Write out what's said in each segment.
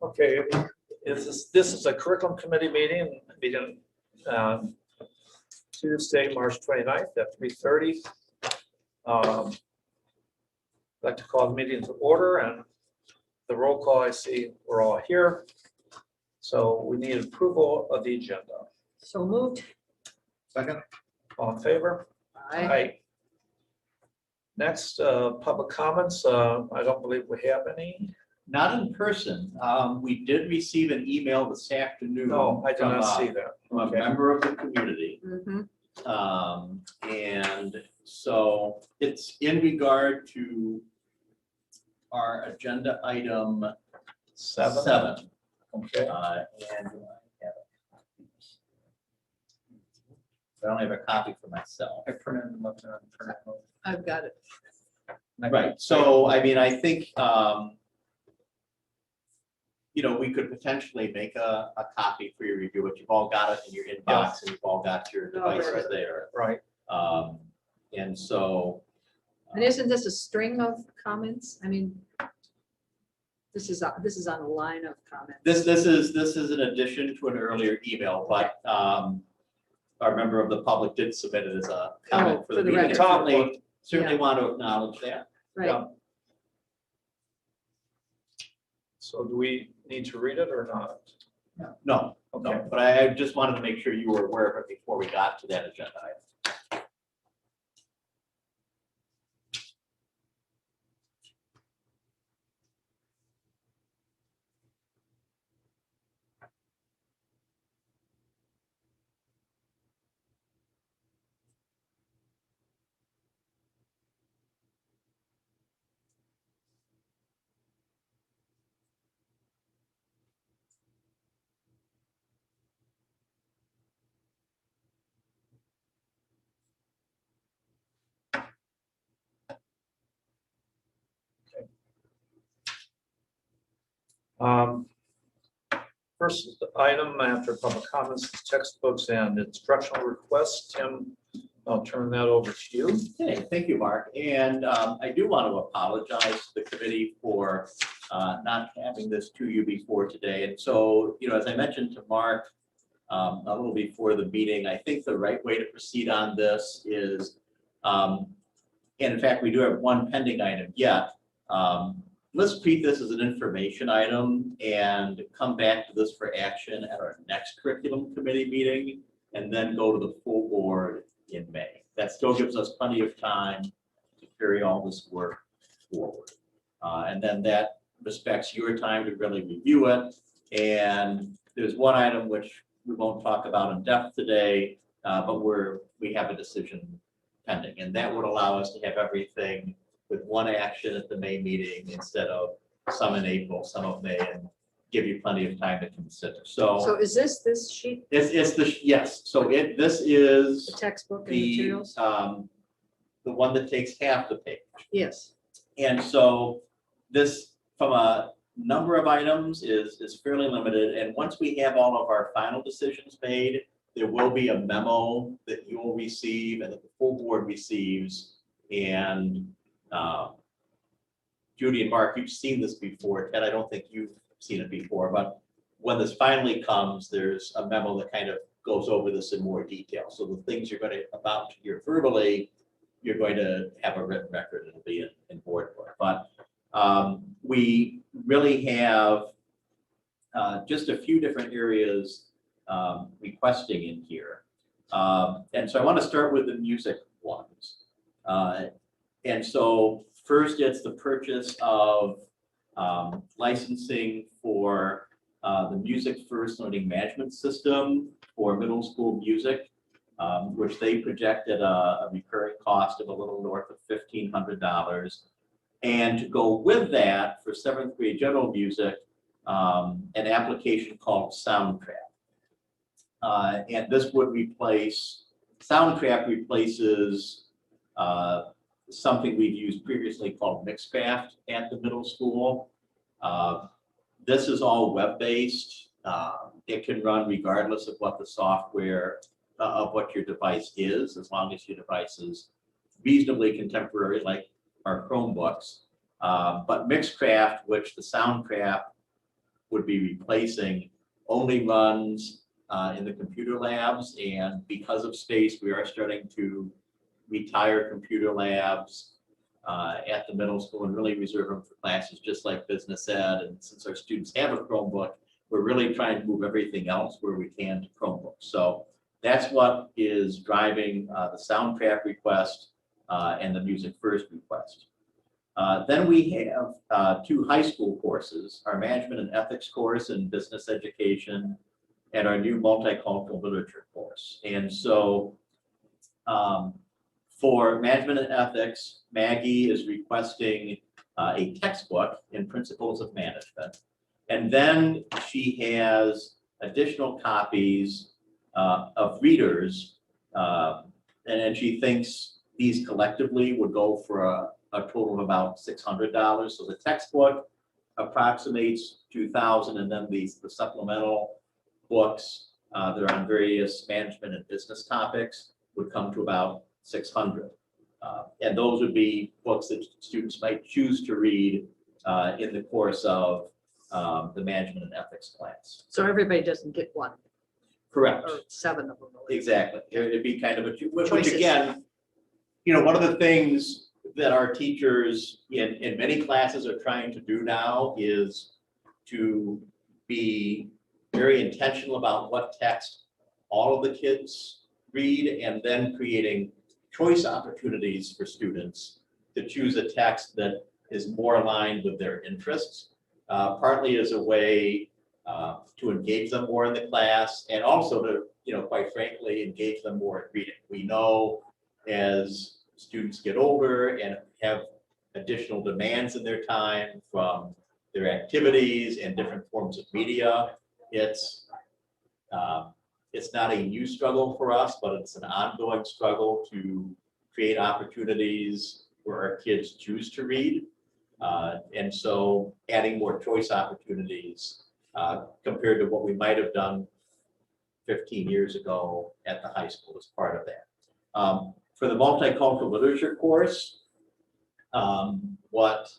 Okay, this is a curriculum committee meeting Tuesday, March 29th at 3:30. I'd like to call the meeting to order, and the roll call, I see we're all here. So we need approval of the agenda. So moved. Second. All in favor? Aye. Next, public comments. I don't believe we have any. Not in person. We did receive an email this afternoon. No, I did not see that. From a Okay. member of the community. Mhm. And so it's in regard to our agenda item seven. Okay. And I don't have a copy for myself. I printed them up there. I've got it. Right, so I mean, I think, we could potentially make a copy for your review, but you've all got it in your inbox and you've all got your devices there. Right. And so. And isn't this a string of comments? I mean, this is on a line of comments. This is an addition to an earlier email, but our member of the public did submit it as a comment for the meeting. record. Certainly want to acknowledge that. Right. Yeah. So do we need to read it or not? No, Okay. no, but I just wanted to make sure you were aware of it before we got to that agenda item. First item after public comments, textbooks and instructional requests. Tim, I'll turn that over to you. Okay, thank you, Mark. And I do want to apologize to the committee for not having this to you before today. And so, as I mentioned to Mark a little before the meeting, I think the right way to proceed on this is, and in fact, we do have one pending item yet. Let's treat this as an information item and come back to this for action at our next curriculum committee meeting, and then go to the full board in May. That still gives us plenty of time to carry all this work forward. And then that respects your time to really review it. And there's one item which we won't talk about in depth today, but we have a decision pending, and that would allow us to have everything with one action at the May meeting instead of some in April, some of May, and give you plenty of time to consider. So is this sheet, Yes. So this is the textbook and the materials? the one that takes half the page. Yes. And so this, from a number of items, is fairly limited. And once we have all of our final decisions made, there will be a memo that you will receive and that the full board receives. And Judy and Mark, you've seen this before. Ted, I don't think you've seen it before, but when this finally comes, there's a memo that kind of goes over this in more detail. So the things you're going to about to hear verbally, you're going to have a written record. It'll be in board book. But we really have just a few different areas requesting in here. And so I want to start with the music ones. And so first, it's the purchase of licensing for the Music First Learning Management System for middle school music, which they projected a recurring cost of a little north of $1,500. And to go with that, for 7th grade general music, an application called Soundtrap. And this would replace, Soundtrap replaces something we've used previously called Mixcraft at the middle school. This is all web-based. It can run regardless of what the software, of what your device is, as long as your device is reasonably contemporary, like our Chromebooks. But Mixcraft, which the Soundtrap would be replacing only runs in the computer labs, and because of space, we are starting to retire computer labs at the middle school and really reserve them for classes just like business ed. And since our students have a Chromebook, we're really trying to move everything else where we can to Chromebooks. So that's what is driving the soundtrack request and the music first request. Then we have 2 high school courses, our management and ethics course and business education, and our new multicultural literature course. And so for management and ethics, Maggie is requesting a textbook in principles of management. And then she has additional copies of readers. And she thinks these collectively would go for a total of about $600. So the textbook approximates $2,000, and then the supplemental books that are on various management and business topics would come to about $600. And those would be books that students might choose to read in the course of the management and ethics class. So everybody doesn't get one Correct. or 7 of them. Exactly. It'd be kind of which Choices. again, one of the things that our teachers in many classes are trying to do now is to be very intentional about what text all of the kids read, and then creating choice opportunities for students to choose a text that is more aligned with their interests, partly as a way to engage them more in the class, and also to, quite frankly, engage them more in reading. We know as students get older and have additional demands in their time from their activities and different forms of media, it's not a new struggle for us, but it's an ongoing struggle to create opportunities where our kids choose to read. And so adding more choice opportunities compared to what we might have done 15 years ago at the high school is part of that. For the multicultural literature course, what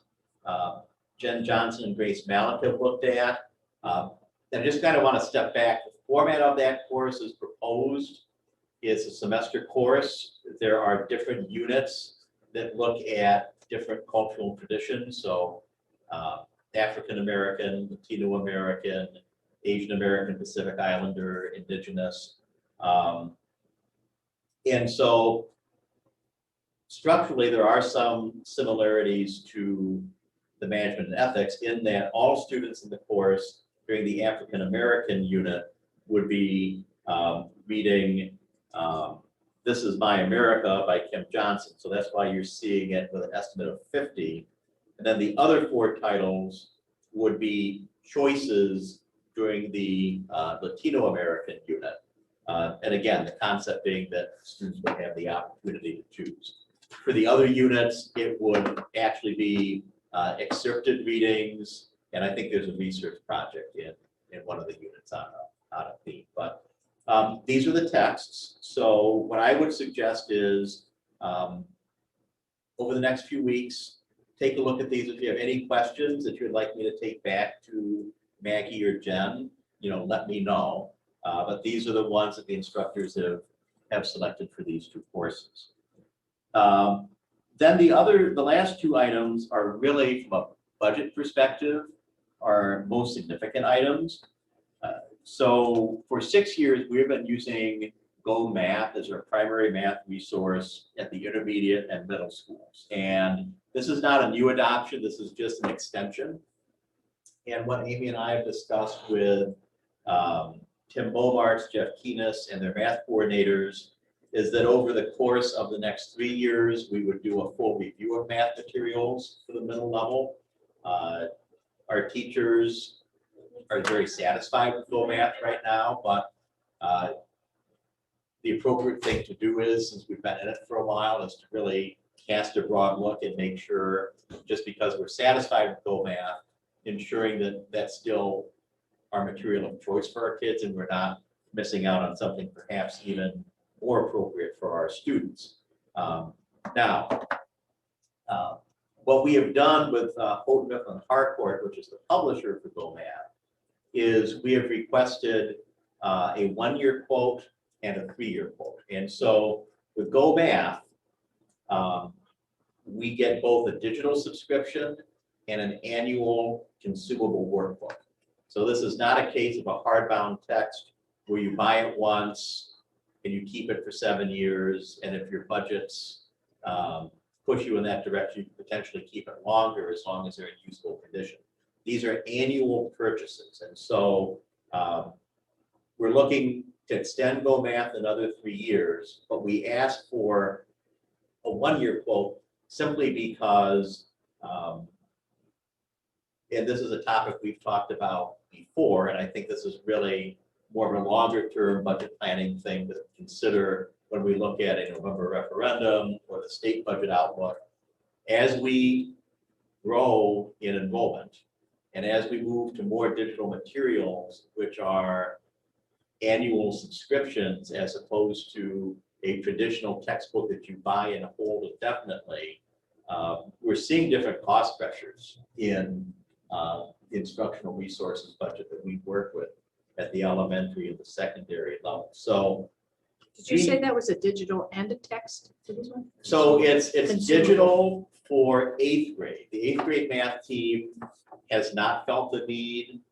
Jen Johnson and Grace Malik have looked at, and I just kind of want to step back. The format of that course is proposed. It's a semester course. There are different units that look at different cultural traditions. So African American, Latino American, Asian American, Pacific Islander, Indigenous. And so structurally, there are some similarities to the management and ethics in that all students in the course during the African American unit would be reading This Is My America by Kim Johnson. So that's why you're seeing it with an estimate of 50. And then the other 4 titles would be choices during the Latino American unit. And again, the concept being that students would have the opportunity to choose. For the other units, it would actually be excerpted readings, and I think there's a research project in one of the units on a theme. But these are the texts. So what I would suggest is over the next few weeks, take a look at these. If you have any questions that you'd like me to take back to Maggie or Jen, let me know. But these are the ones that the instructors have selected for these 2 courses. Then the last 2 items are really, from a budget perspective, our most significant items. So for 6 years, we've been using Go Math as our primary math resource at the intermediate and middle schools. And this is not a new adoption, this is just an extension. And what Amy and I have discussed with Tim Bomarts, Jeff Keenis, and their math coordinators is that over the course of the next 3 years, we would do a full review of math materials for the middle level. Our teachers are very satisfied with Go Math right now, but the appropriate thing to do is, since we've been in it for a while, is to really cast a broad look and make sure, just because we're satisfied with Go Math, ensuring that that's still our material of choice for our kids and we're not missing out on something perhaps even more appropriate for our students. Now, what we have done with Houghton Mifflin Harcourt, which is the publisher for Go Math, is we have requested a 1-year quote and a 3-year quote. And so with Go Math, we get both a digital subscription and an annual consumable workbook. So this is not a case of a hardbound text where you buy it once and you keep it for 7 years. And if your budgets push you in that direction, you can potentially keep it longer as long as they're in useful condition. These are annual purchases. And so we're looking to extend Go Math another 3 years, but we asked for a 1-year quote simply because, and this is a topic we've talked about before, and I think this is really more of a longer term budget planning thing to consider when we look at a November referendum or the state budget outlook. As we grow in enrollment and as we move to more digital materials, which are annual subscriptions as opposed to a traditional textbook that you buy and hold indefinitely, we're seeing different cost pressures in the instructional resources budget that we work with at the elementary and the secondary level. So Did you say that was a digital and a text for this one? so it's Consumable. digital for 8th grade. The 8th grade math team has not felt the need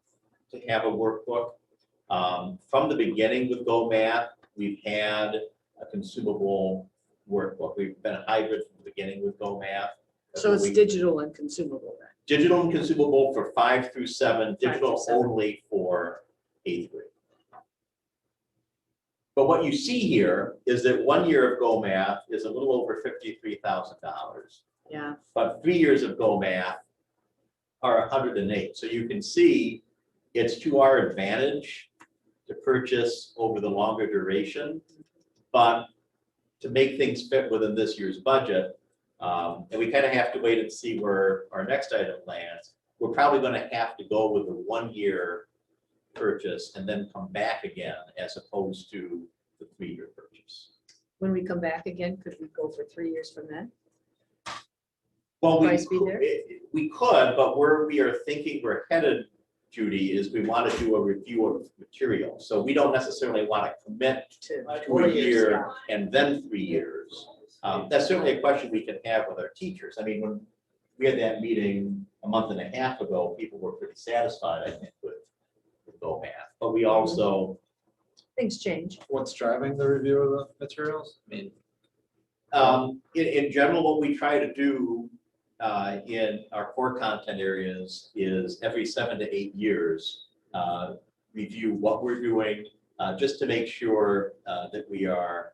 to have a workbook. From the beginning with Go Math, we've had a consumable workbook. We've been a hybrid from the beginning with Go Math. So it's digital and consumable then? Digital and consumable for 5 through 7, 5 through digital 7. only for 8th grade. But what you see here is that 1 year of Go Math is a little over $53,000. Yeah, But 3 years of Go Math are 108. So you can see it's to our advantage to purchase over the longer duration, but to make things fit within this year's budget, and we kind of have to wait and see where our next item lands. We're probably going to have to go with the 1 year purchase and then come back again as opposed to the 3 year purchase. when we come back again, could we go for 3 years from then? Well, Price be there? we could, but where we are thinking we're headed, Judy, is we want to do a review of material. So we don't necessarily want to commit To to 4 a years, year and then 3 years. That's certainly a question we can have with our teachers. I mean, when we had that meeting a month and a half ago, people were pretty satisfied, I think, with Go Math. But we also, Things change. What's driving the review of the materials? I mean, in general, what we try to do in our core content areas is every 7 to 8 years, review what we're doing, just to make sure that we are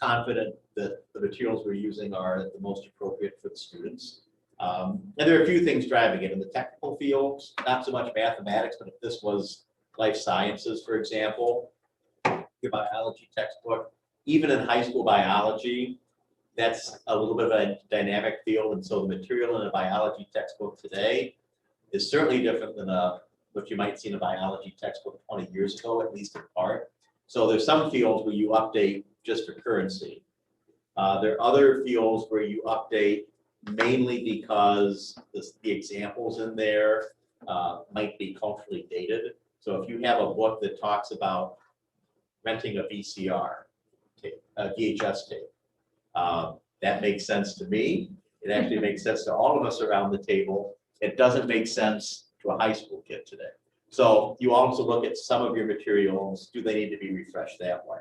confident that the materials we're using are the most appropriate for the students. And there are a few things driving it in the technical fields, not so much mathematics, but if this was life sciences, for example, your biology textbook, even in high school biology, that's a little bit of a dynamic field. And so the material in a biology textbook today is certainly different than what you might see in a biology textbook 20 years ago, at least in part. So there's some fields where you update just for currency. There are other fields where you update mainly because the examples in there might be culturally dated. So if you have a book that talks about renting a VCR tape, a VHS tape, that makes sense to me. It actually makes sense to all of us around the table. It doesn't make sense to a high school kid today. So you also look at some of your materials, do they need to be refreshed that way?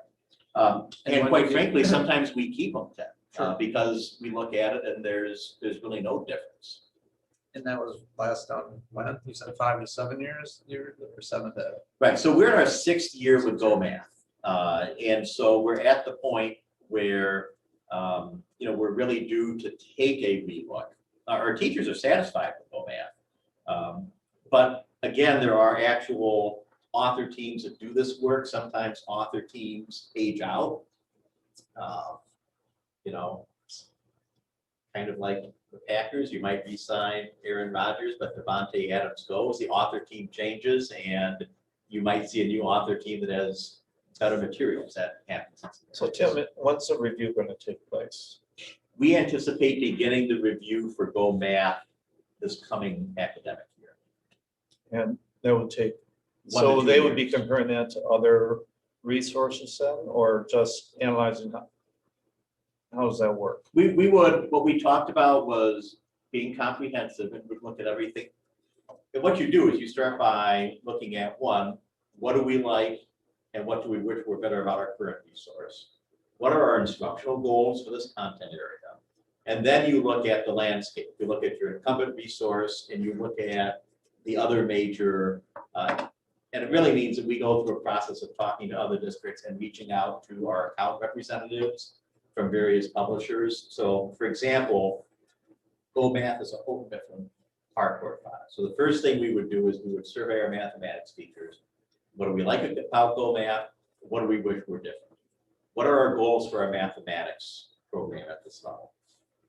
And quite frankly, sometimes we keep them then, because we look at it and there's really no difference. and that was last on when you said 5 to 7 years, or 7 to. Right, so we're in our 6th year with Go Math. And so we're at the point where, we're really due to take a rebook. Our teachers are satisfied with Go Math. But again, there are actual author teams that do this work. Sometimes author teams age out. Kind of like the Packers, you might re-sign Aaron Rodgers, but Devontae Adams goes, the author team changes, and you might see a new author team that has better materials. That happens. So Tim, when's the review going to take place? We anticipate beginning the review for Go Math this coming academic year. And that would take, 1 to so 2 they would be years. comparing that to other resources then, or just analyzing how does that work? We would, what we talked about was being comprehensive and would look at everything. And what you do is you start by looking at one, what do we like and what do we wish were better about our current resource? What are our instructional goals for this content area? And then you look at the landscape. You look at your incumbent resource and you look at the other major, and it really means that we go through a process of talking to other districts and reaching out to our account representatives from various publishers. So for example, Go Math is a Houghton Mifflin hardcore product. So the first thing we would do is we would survey our mathematics teachers. What do we like about Go Math? What do we wish were different? What are our goals for our mathematics program at this level?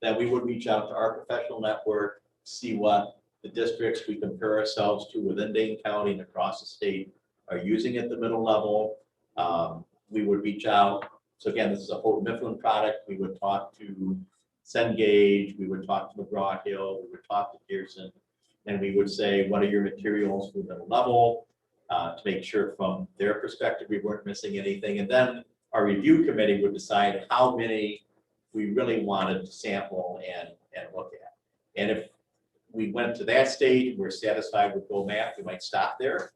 Then we would reach out to our professional network, see what the districts we compare ourselves to within Dane County and across the state are using at the middle level. We would reach out. So again, this is a Houghton Mifflin product. We would talk to Cengage, we would talk to McGraw Hill, we would talk to Pearson, and we would say, what are your materials for the middle level to make sure from their perspective we weren't missing anything. And then our review committee would decide how many we really wanted to sample and look at. And if we went to that stage and we're satisfied with Go Math, we might stop there.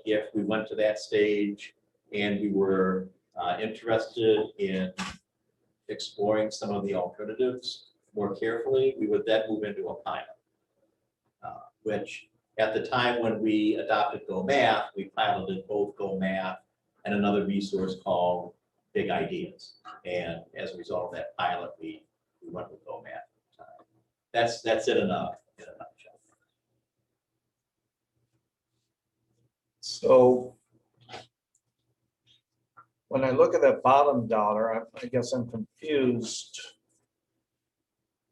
If we went to that stage and we were interested in exploring some of the alternatives more carefully, we would then move into a pilot, which at the time when we adopted Go Math, we piloted both Go Math and another resource called Big Ideas. And as a result of that pilot, we went with Go Math at the time. That's it in a nutshell. So when I look at that bottom dollar, I guess I'm confused.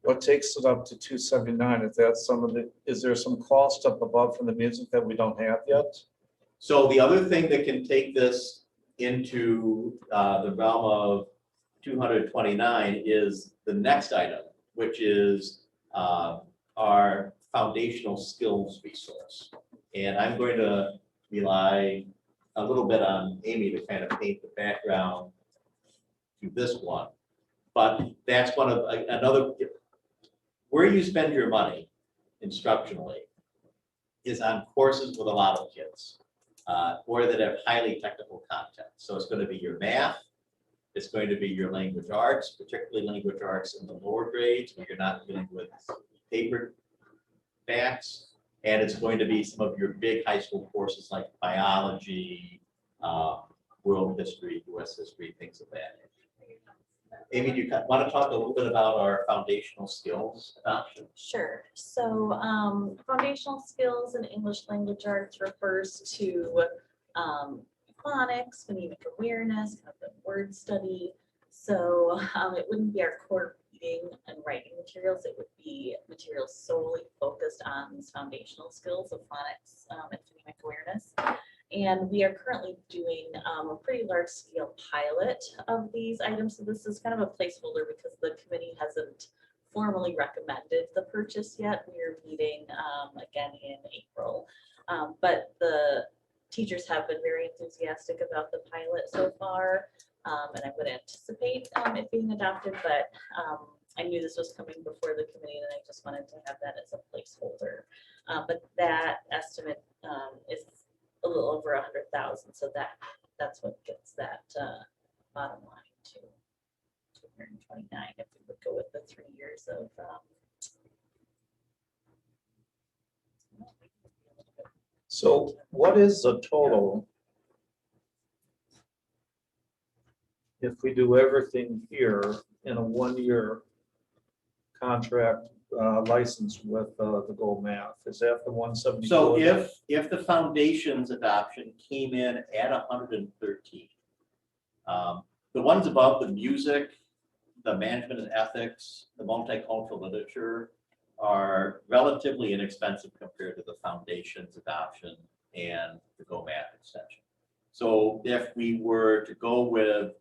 What takes it up to 279? Is that some of the, is there some cost up above from the music that we don't have yet? So the other thing that can take this into the realm of 229 is the next item, which is our foundational skills resource. And I'm going to rely a little bit on Amy to kind of paint the background to this one. But that's one of another, where you spend your money instructionally is on courses with a lot of kids or that have highly technical content. So it's going to be your math, it's going to be your language arts, particularly language arts in the lower grades where you're not dealing with paper backs. And it's going to be some of your big high school courses like biology, world history, US history, things of that nature. Amy, do you want to talk a little bit about our foundational skills adoption? Sure. So foundational skills in English language arts refers to phonics, phonemic awareness, kind of the word study. So it wouldn't be our core reading and writing materials. It would be materials solely focused on these foundational skills of phonics and phonemic awareness. And we are currently doing a pretty large scale pilot of these items. So this is kind of a placeholder because the committee hasn't formally recommended the purchase yet. We are meeting again in April. But the teachers have been very enthusiastic about the pilot so far. And I would anticipate it being adopted, but I knew this was coming before the committee and I just wanted to have that as a placeholder. But that estimate is a little over 100,000. So that's what gets that bottom line to 229 if we would go with the 3 years of So what is the total if we do everything here in a 1-year contract license with the Go Math? Is that the 174? So if the foundation's adoption came in at 113, the ones above, the music, the management and ethics, the multicultural literature are relatively inexpensive compared to the foundation's adoption and the Go Math extension. So if we were to go with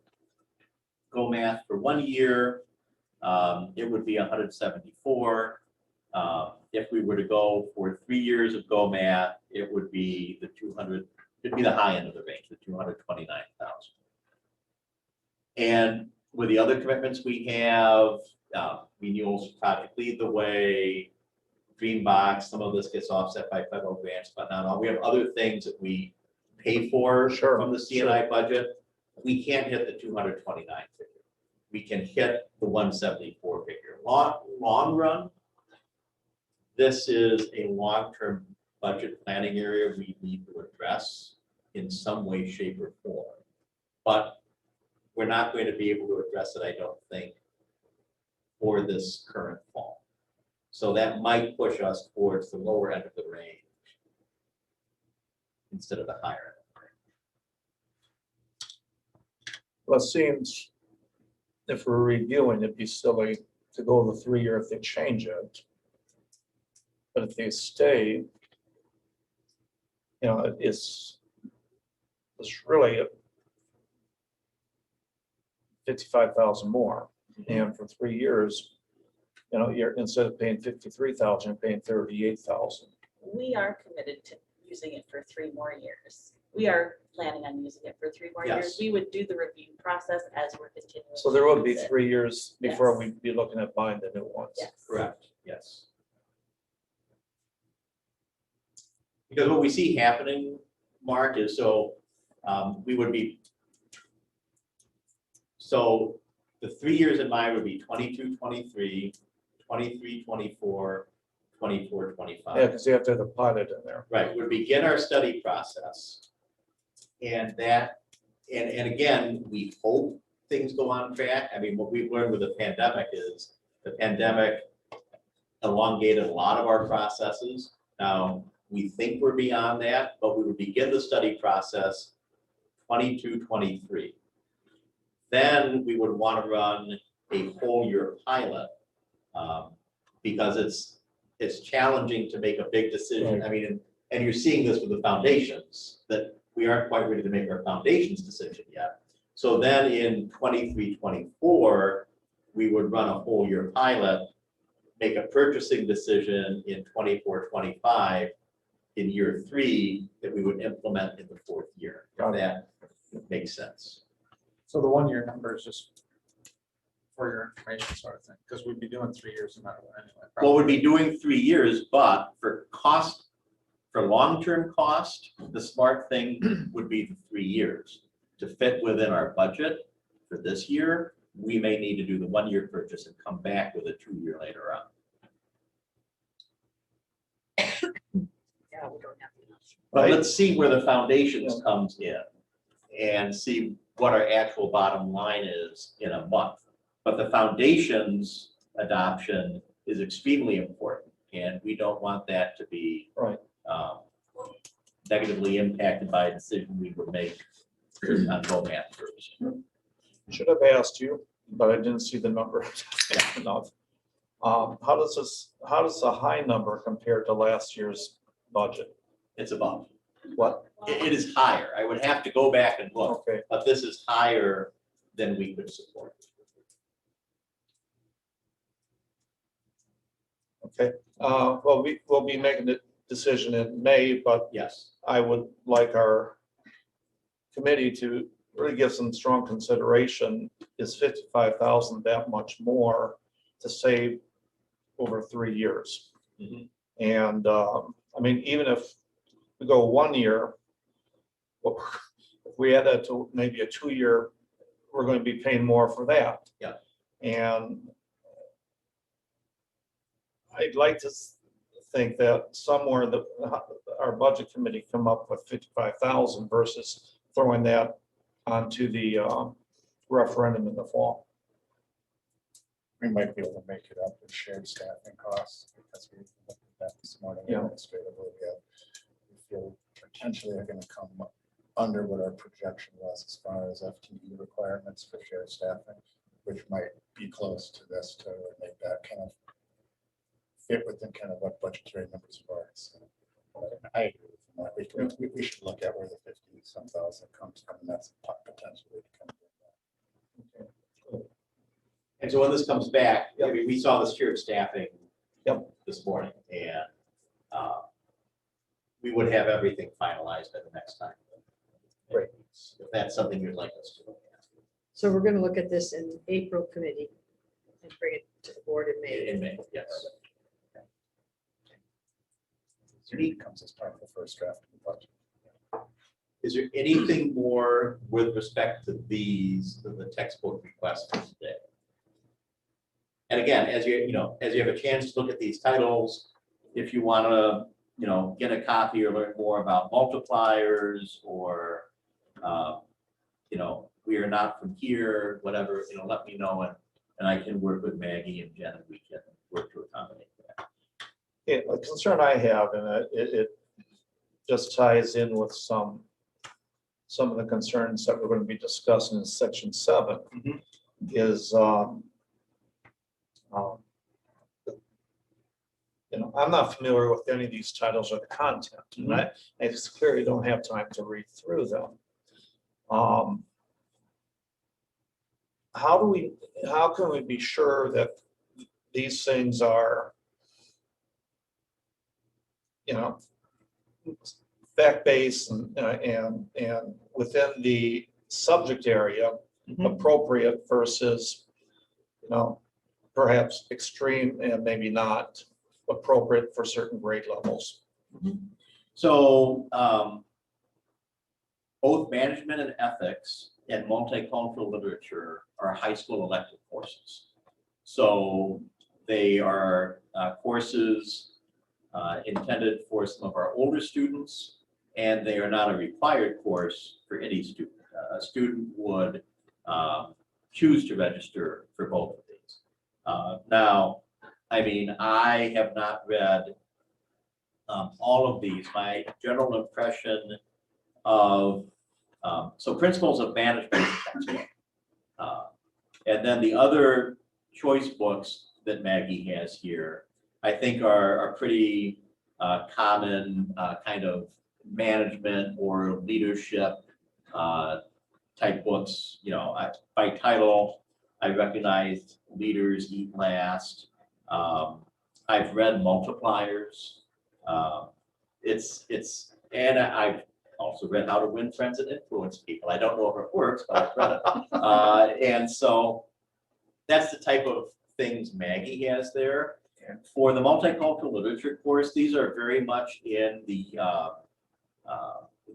Go Math for 1 year, it would be 174. if we were to go for 3 years of GOMAT, it would be the 200, it'd be the high end of the range, the 229,000. And with the other commitments we have, renewals, Project Lead the Way, Dreambox, some of this gets offset by federal grants, but not all. We have other things that we pay for Sure, from the CNI budget. We can't hit the 229 figure. We can hit the 174 figure. Long run, this is a long-term budget planning area we need to address in some way, shape, or form. But we're not going to be able to address it, I don't think, for this current fall. So that might push us towards the lower end of the range instead of the higher end of the range. Well, it seems if we're reviewing, it'd be silly to go the 3 year if they change it. But if they stay, it's really 55,000 more. And for 3 years, you're instead of paying 53,000, you're paying 38,000. We are committed to using it for 3 more years. We are planning on using it for 3 more years. Yes. We would do the review process as we're continuing. So there would be to use it. 3 years before Yes. we'd be looking at buying the new ones. Yes. Correct, yes. Because what we see happening, Mark, is we would be, so the 3 years in mind would be 22, 23, 23, 24, 24, 25. Yeah, because you have to have the pilot in there. Right, would begin our study process. And again, we hope things go on track. I mean, what we've learned with the pandemic is the pandemic elongated a lot of our processes. Now, we think we're beyond that, but we would begin the study process 22, 23. Then we would want to run a whole year pilot because it's challenging to make a big decision. I mean, and you're seeing this with the foundations, that we aren't quite ready to make our foundations decision yet. So then in 23, 24, we would run a whole year pilot, make a purchasing decision in 24, 25, in year 3 that we would implement in the 4th year. Got it. That makes sense. So the 1 year number is just for your information sort of thing, because we'd be doing 3 years no matter what anyway. Well, we'd be doing 3 years, but for long-term cost, the smart thing would be the 3 years. To fit within our budget for this year, we may need to do the 1 year purchase and come back with a 2 year later on. Yeah, we don't have enough. But Right. let's see where the foundations comes in and see what our actual bottom line is in a month. But the foundations adoption is extremely important, and we don't want that to be Right. negatively impacted by a decision we would make on GOMAT first. Should have asked you, but I didn't see the number enough. How does the high number compare to last year's budget? It's above. What? It is higher. I would have to go back and look, Okay, but this is higher than we could support. okay. Well, we'll be making the decision in May, but Yes. I would like our committee to really give some strong consideration. Is 55,000 that much more to save over 3 years? Mhm. And I mean, even if we go 1 year, well, if we add that to maybe a 2 year, we're going to be paying more for that. Yeah. And I'd like to think that somewhere our budget committee come up with 55,000 versus throwing that onto the referendum in the fall. We might be able to make it up with shared staffing costs because we looked at that this morning Yeah. administratively. We feel potentially are going to come under what our projection was as far as FTE requirements for shared staffing, which might be close to this to make that kind of fit within kind of what budgetary numbers were. So I agree with Mark. We should look at where the 50-some thousand comes from. And that's potentially to come. And so when this comes back, I Yep. mean, we saw the shared staffing. Yep. this morning, and we would have everything finalized by the next time. Great. If that's something you'd like us to look at. So we're gonna look at this in April committee and bring it to the board in May. In May, yes. It comes as part of the first draft of the budget. Is there anything more with respect to these, the textbook requests for today? And again, as you have a chance to look at these titles, if you want to, get a copy or learn more about multipliers or, we are not from here, whatever, let me know and I can work with Maggie and Jen and we can work to accommodate that. Yeah, a concern I have, and it just ties in with some of the concerns that we're going to be discussing in section 7, Mhm. is, I'm not familiar with any of these titles or the content, and I it's clearly don't have time to read through them. How can we be sure that these things are, fact-based and within the subject area appropriate versus, perhaps extreme and maybe not appropriate for certain grade levels? So both management and ethics and multicultural literature are high school elective courses. So they are courses intended for some of our older students, and they are not a required course for any student. A student would choose to register for both of these. Now, I have not read all of these. My general impression of, so Principles of Management, and then the other choice books that Maggie has here, I think are pretty common kind of management or leadership type books. By title, I recognized Leaders Eat Last. I've read Multipliers. And I've also read How to Win Friends and Influence People. I don't know if it works, but I've read it. And so that's the type of things Maggie has there. For the multicultural literature course, these are very much in the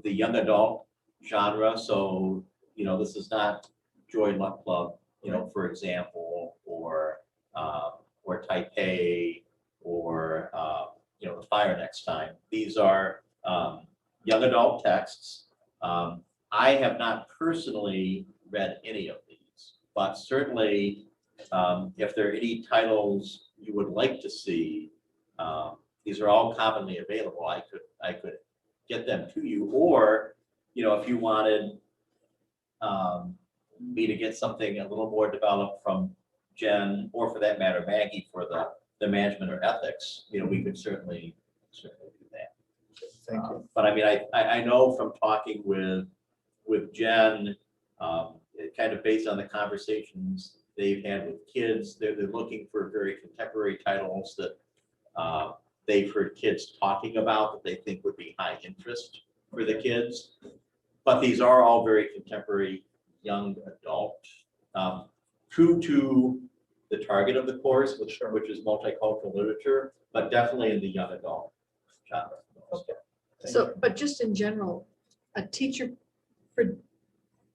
young adult genre. So, this is not Joy Luck Club, for example, or Taipei, or The Fire Next Time. These are young adult texts. I have not personally read any of these, but certainly if there are any titles you would like to see, these are all commonly available. I could get them to you, or if you wanted me to get something a little more developed from Jen, or for that matter Maggie, for the management or ethics, we could certainly do that. Thank you. But I know from talking with Jen, kind of based on the conversations they've had with kids, they're looking for very contemporary titles that they've heard kids talking about that they think would be high interest for the kids. But these are all very contemporary young adult, true to the target of the course, which is multicultural literature, but definitely in the young adult genre. Okay. So, but just in general, a teacher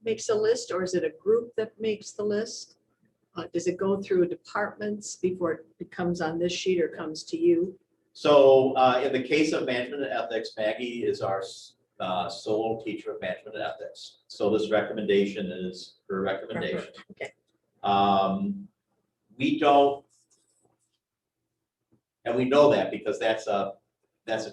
makes a list, or is it a group that makes the list? Does it go through departments before it comes on this sheet or comes to you? So in the case of management and ethics, Maggie is our sole teacher of management and ethics. So this recommendation is her recommendation. Okay. We don't, and we know that because that's a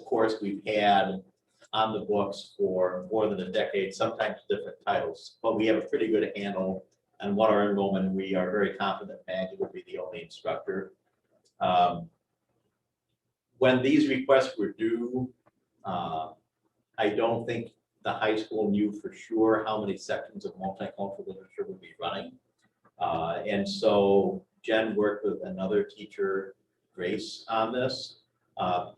course we've had on the books for more than a decade, sometimes different titles, but we have a pretty good handle on what our enrollment, and we are very confident Maggie will be the only instructor. When these requests were due, I don't think the high school knew for sure how many sections of multicultural literature would be running. And so Jen worked with another teacher grace on this.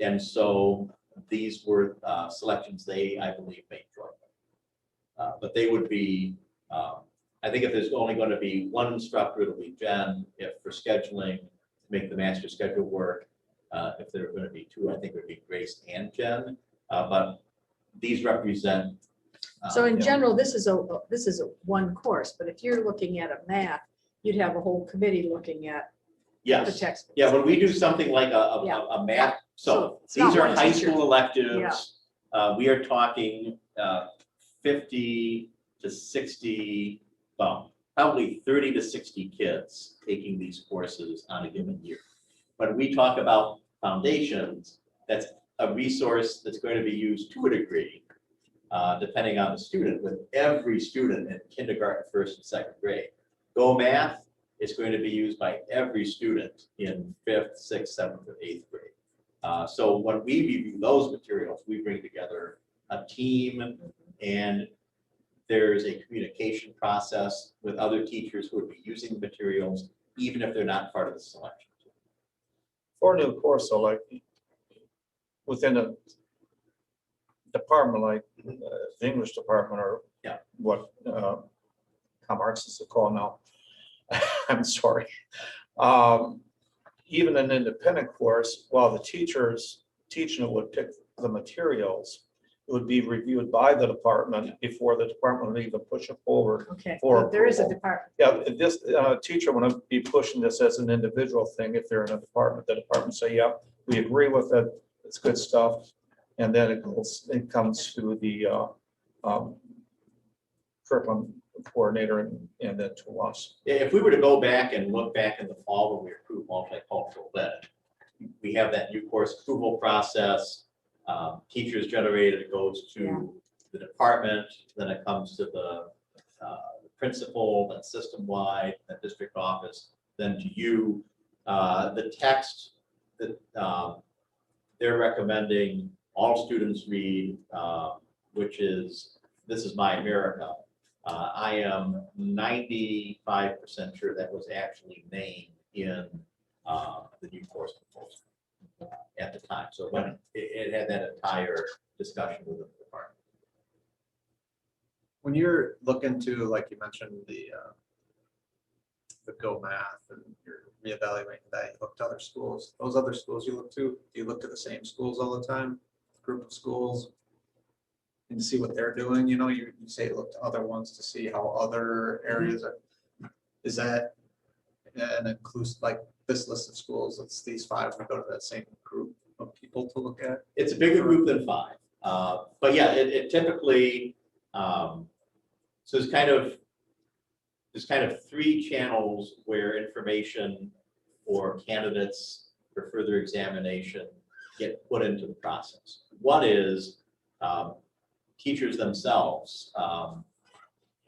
And so these were selections they, I believe, made jointly. But they would be, I think if there's only going to be one instructor, it'll be Jen. If for scheduling, make the master schedule work. If there are going to be two, I think it would be Grace and Jen. But these represent. So in Yeah. general, this is a one course, but if you're looking at a math, you'd have a whole committee looking at the Yes. textbook. Yeah, when we do something like Yeah. a math, so So it's not these are one high teacher. school electives. We are talking 50 to 60, well, probably 30 to 60 kids taking these courses on a given year. When we talk about foundations, that's a resource that's going to be used to a degree, depending on the student, with every student in kindergarten, first and second grade. Go Math is going to be used by every student in 5th, 6th, 7th, or 8th grade. So when we review those materials, we bring together a team, and there's a communication process with other teachers who would be using the materials, even if they're not part of the selection. For a new course, so like within a department like the English department or Yeah. what Comarks is called now. I'm sorry. Even an independent course, while the teachers teaching it would pick the materials, it would be reviewed by the department before the department would even push it forward. Okay, For so there is a approval. department. Yeah, this teacher would be pushing this as an individual thing. If they're in a department, the department say, yeah, we agree with it. It's good stuff. And then it comes to the curriculum coordinator and then to us. If we were to go back and look back in the fall when we approved multicultural, then we have that new course approval process. Teachers generated, it goes to the department, then it comes to the principal, then system-wide, then district office, then to you. The text that they're recommending all students read, which is This Is My America. I am 95% sure that was actually named in the new course proposal at the time. So when it had that entire discussion with the department. When you're looking to, like you mentioned, the Go Math, and you're reevaluating that, you look to other schools, those other schools you look to, do you look to the same schools all the time, group of schools, and see what they're doing? You know, you say look to other ones to see how other areas are. Is that an inclusive, like this list of schools, it's these 5, we go to that same group of people to look at? It's a bigger group than 5. But yeah, it typically, so there's kind of 3 channels where information for candidates for further examination get put into the process. One is teachers themselves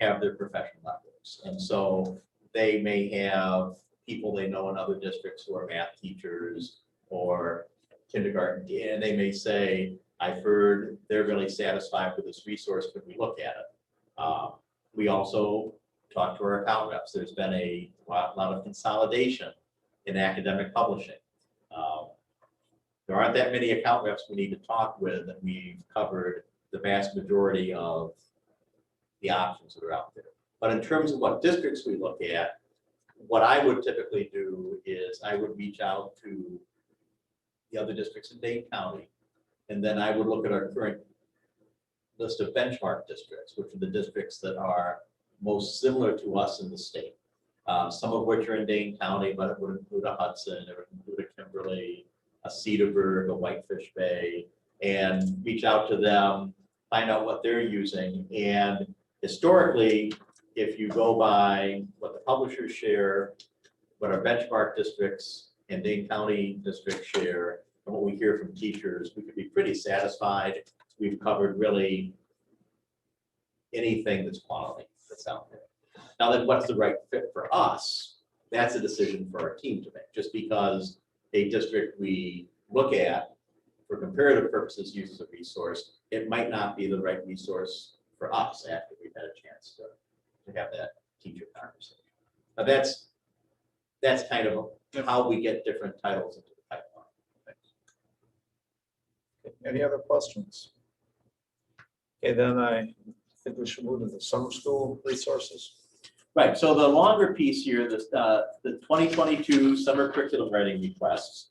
have their professional networks. And so they may have people they know in other districts who are math teachers or kindergarten, and they may say, I've heard they're really satisfied with this resource, could we look at it? We also talk to our account reps. There's been a lot of consolidation in academic publishing. There aren't that many account reps we need to talk with, and we've covered the vast majority of the options that are out there. But in terms of what districts we look at, what I would typically do is I would reach out to the other districts in Dane County, and then I would look at our current list of benchmark districts, which are the districts that are most similar to us in the state. Some of which are in Dane County, but it would include a Hudson, it would include a Kimberly, a Cedarburg, a Whitefish Bay, and reach out to them, find out what they're using. And historically, if you go by what the publishers share, what our benchmark districts and Dane County districts share, and what we hear from teachers, we could be pretty satisfied. We've covered really anything that's quality that's out there. Now then, what's the right fit for us? That's a decision for our team to make. Just because a district we look at for comparative purposes uses a resource, it might not be the right resource for us after we've had a chance to have that teacher conversation. Now that's kind of how we get different titles into the pipeline. Any other questions? Okay, then I think we should move to the summer school resources. Right, so the longer piece here, this, the 2022 summer curriculum writing requests.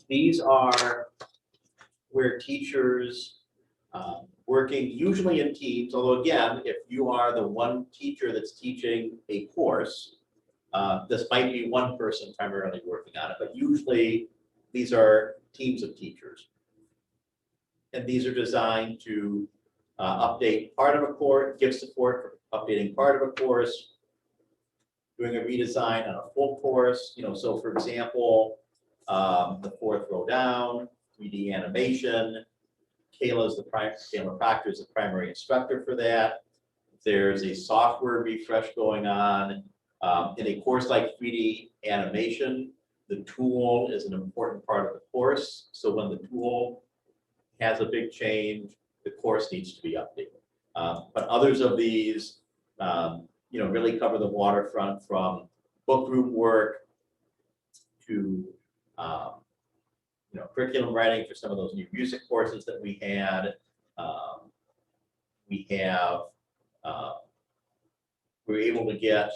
These are where teachers, working usually in teams, although again, if you are the one teacher that's teaching a course, this might be one person primarily working on it, but usually these are teams of teachers. And these are designed to update part of a course, give support for updating part of a course, doing a redesign on a full course, you know, so for example, the fourth row down, 3D animation. Kayla Proctor is the primary instructor for that. There's a software refresh going on. In a course like 3D animation, the tool is an important part of the course. So when the tool has a big change, the course needs to be updated. But others of these, you know, really cover the waterfront from book group work to, you know, curriculum writing for some of those new music courses that we had. We were able to get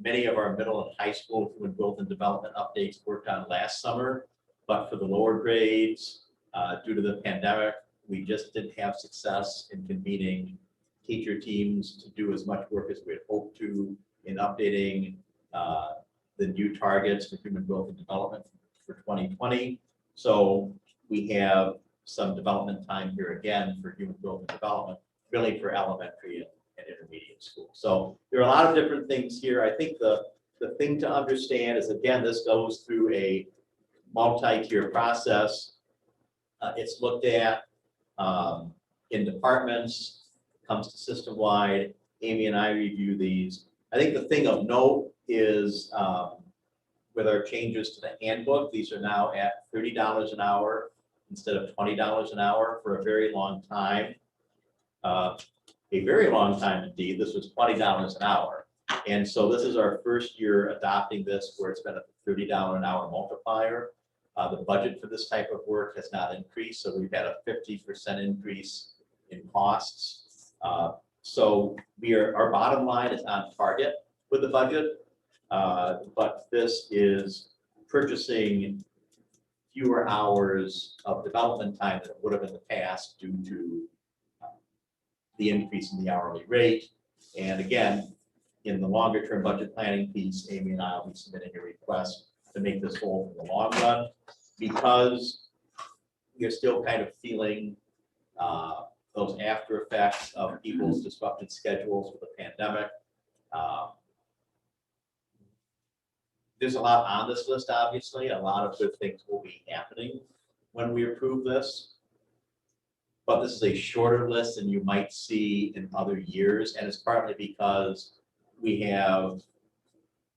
many of our middle and high school human growth and development updates worked on last summer, but for the lower grades, due to the pandemic, we just didn't have success in convening teacher teams to do as much work as we had hoped to in updating the new targets for human growth and development for 2020. So we have some development time here again for human growth and development, really for elementary and intermediate school. So there are a lot of different things here. I think the thing to understand is, again, this goes through a multi-tier process. It's looked at in departments, comes to system-wide. Amy and I review these. I think the thing of note is with our changes to the handbook, these are now at $30 an hour instead of $20 an hour for a very long time. A very long time indeed. This was $20 an hour. And so this is our first year adopting this where it's been a $30 an hour multiplier. The budget for this type of work has not increased, so we've had a 50% increase in costs. So our bottom line is on target with the budget, but this is purchasing fewer hours of development time than it would have in the past due to the increase in the hourly rate. And again, in the longer term budget planning piece, Amy and I will be submitting a request to make this whole for the long run, because you're still kind of feeling those after effects of people's disrupted schedules with the pandemic. There's a lot on this list, obviously. A lot of good things will be happening when we approve this. But this is a shorter list than you might see in other years. And it's partly because we know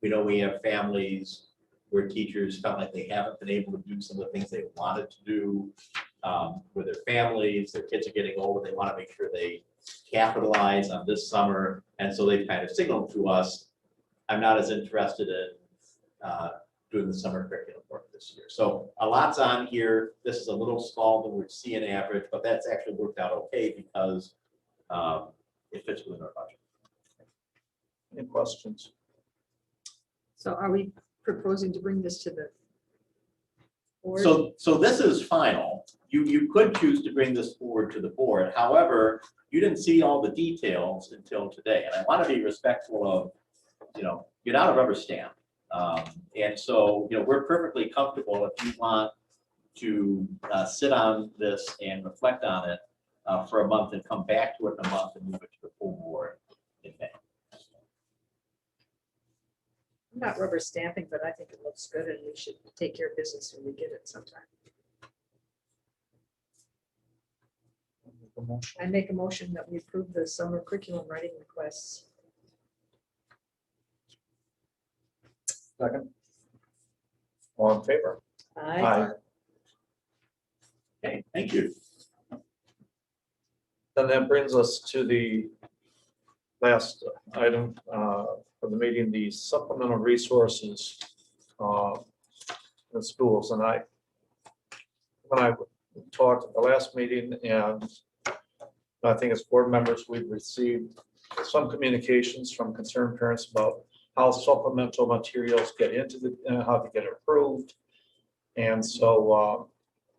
we have families where teachers felt like they haven't been able to do some of the things they wanted to do with their families. Their kids are getting older. They want to make sure they capitalize on this summer. And so they've kind of signaled to us, I'm not as interested in doing the summer curriculum work this year. So a lot's on here. This is a little smaller than we'd see an average, but that's actually worked out okay because it fits within our budget. Any questions? So are we proposing to bring this to the board? So this is final. You could choose to bring this forward to the board. However, you didn't see all the details until today. And I want to be respectful of, you're not a rubber stamp. And so, we're perfectly comfortable if you want to sit on this and reflect on it for a month and come back to it in a month and move it to the full board in May. I'm not rubber stamping, but I think it looks good and we should take care of business when we get it sometime. I make a motion that we approve the summer curriculum writing requests. Second. All in favor? Aye. Okay, thank you. Then that brings us to the last item for the meeting, the supplemental resources in schools. And I and I talked at the last meeting, and I think as board members, we've received some communications from concerned parents about how supplemental materials get into how to get approved. And so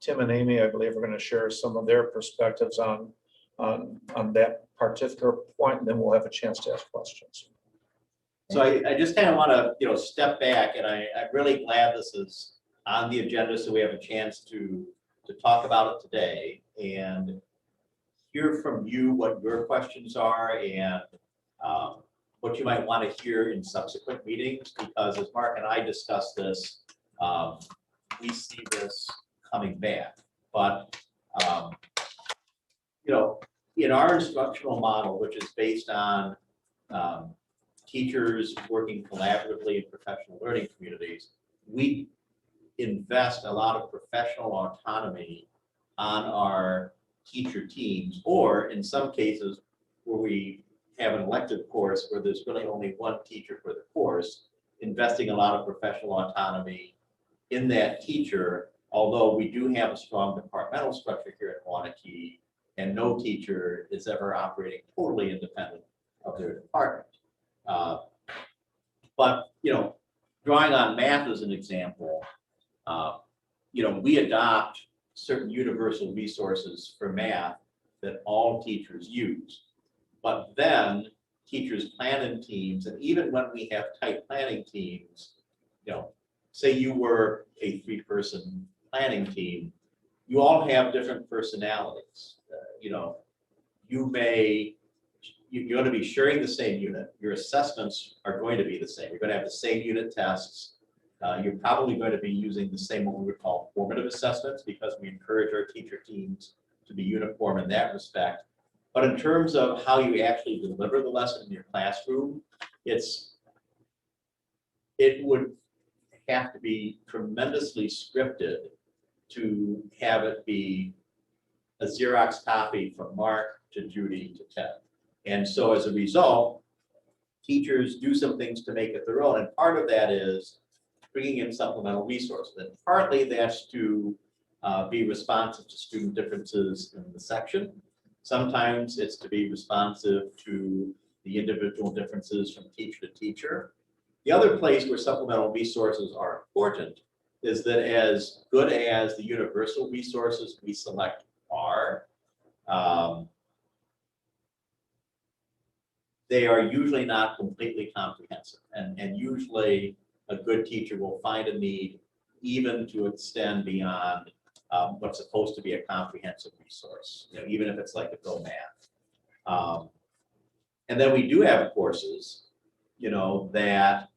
Tim and Amy, I believe, are going to share some of their perspectives on that particular point, and then we'll have a chance to ask questions. So I just kind of want to, step back, and I'm really glad this is on the agenda, so we have a chance to talk about it today and hear from you what your questions are and what you might want to hear in subsequent meetings, because as Mark and I discussed this, we see this coming back. But, in our instructional model, which is based on teachers working collaboratively in professional learning communities, we invest a lot of professional autonomy on our teacher teams, or in some cases where we have an elective course where there's really only one teacher for the course, investing a lot of professional autonomy in that teacher, although we do have a strong departmental structure here at Waunakee, and no teacher is ever operating totally independent of their department. But, drawing on math as an example, we adopt certain universal resources for math that all teachers use. But then teachers plan in teams, and even when we have tight planning teams, say you were a 3-person planning team, you all have different personalities. You're going to be sharing the same unit. Your assessments are going to be the same. You're going to have the same unit tests. You're probably going to be using the same what we would call formative assessments, because we encourage our teacher teams to be uniform in that respect. But in terms of how you actually deliver the lesson in your classroom, it would have to be tremendously scripted to have it be a Xerox copy from Mark to Judy to Ted. And so as a result, teachers do some things to make it their own. And part of that is bringing in supplemental resources. And partly that's to be responsive to student differences in the section. Sometimes it's to be responsive to the individual differences from teacher to teacher. The other place where supplemental resources are important is that as good as the universal resources we select are, they are usually not completely comprehensive. And usually a good teacher will find a need even to extend beyond what's supposed to be a comprehensive resource, even if it's like a Go Math. And then we do have courses, that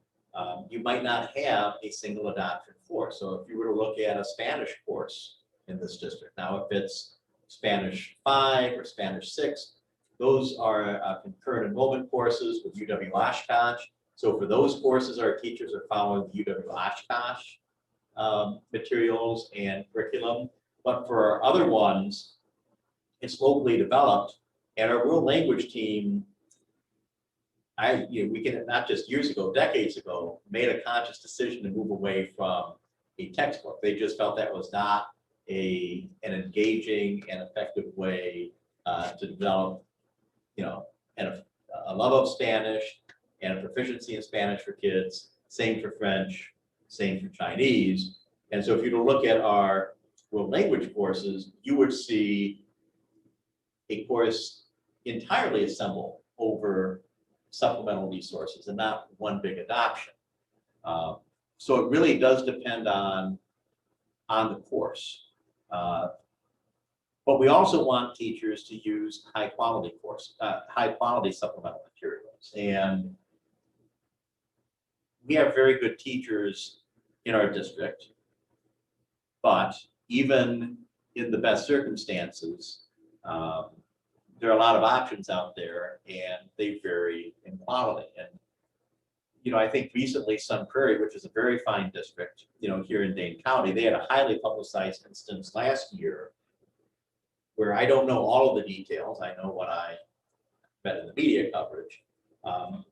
you might not have a single adoption for. So if you were to look at a Spanish course in this district, now if it's Spanish 5 or Spanish 6, those are concurrent enrollment courses with UW Oshkosh. So for those courses, our teachers are following the UW Oshkosh materials and curriculum. But for our other ones, it's locally developed. And our world language team, we can, not just years ago, decades ago, made a conscious decision to move away from a textbook. They just felt that was not an engaging and effective way to develop, and a love of Spanish and a proficiency in Spanish for kids. Same for French, same for Chinese. And so if you were to look at our world language courses, you would see a course entirely assembled over supplemental resources and not one big adoption. So it really does depend on the course. But we also want teachers to use high quality supplemental materials. And we have very good teachers in our district, but even in the best circumstances, there are a lot of options out there and they vary in quality. And, I think recently Sun Prairie, which is a very fine district, here in Dane County, they had a highly publicized instance last year where I don't know all of the details. I know what I read in the media coverage.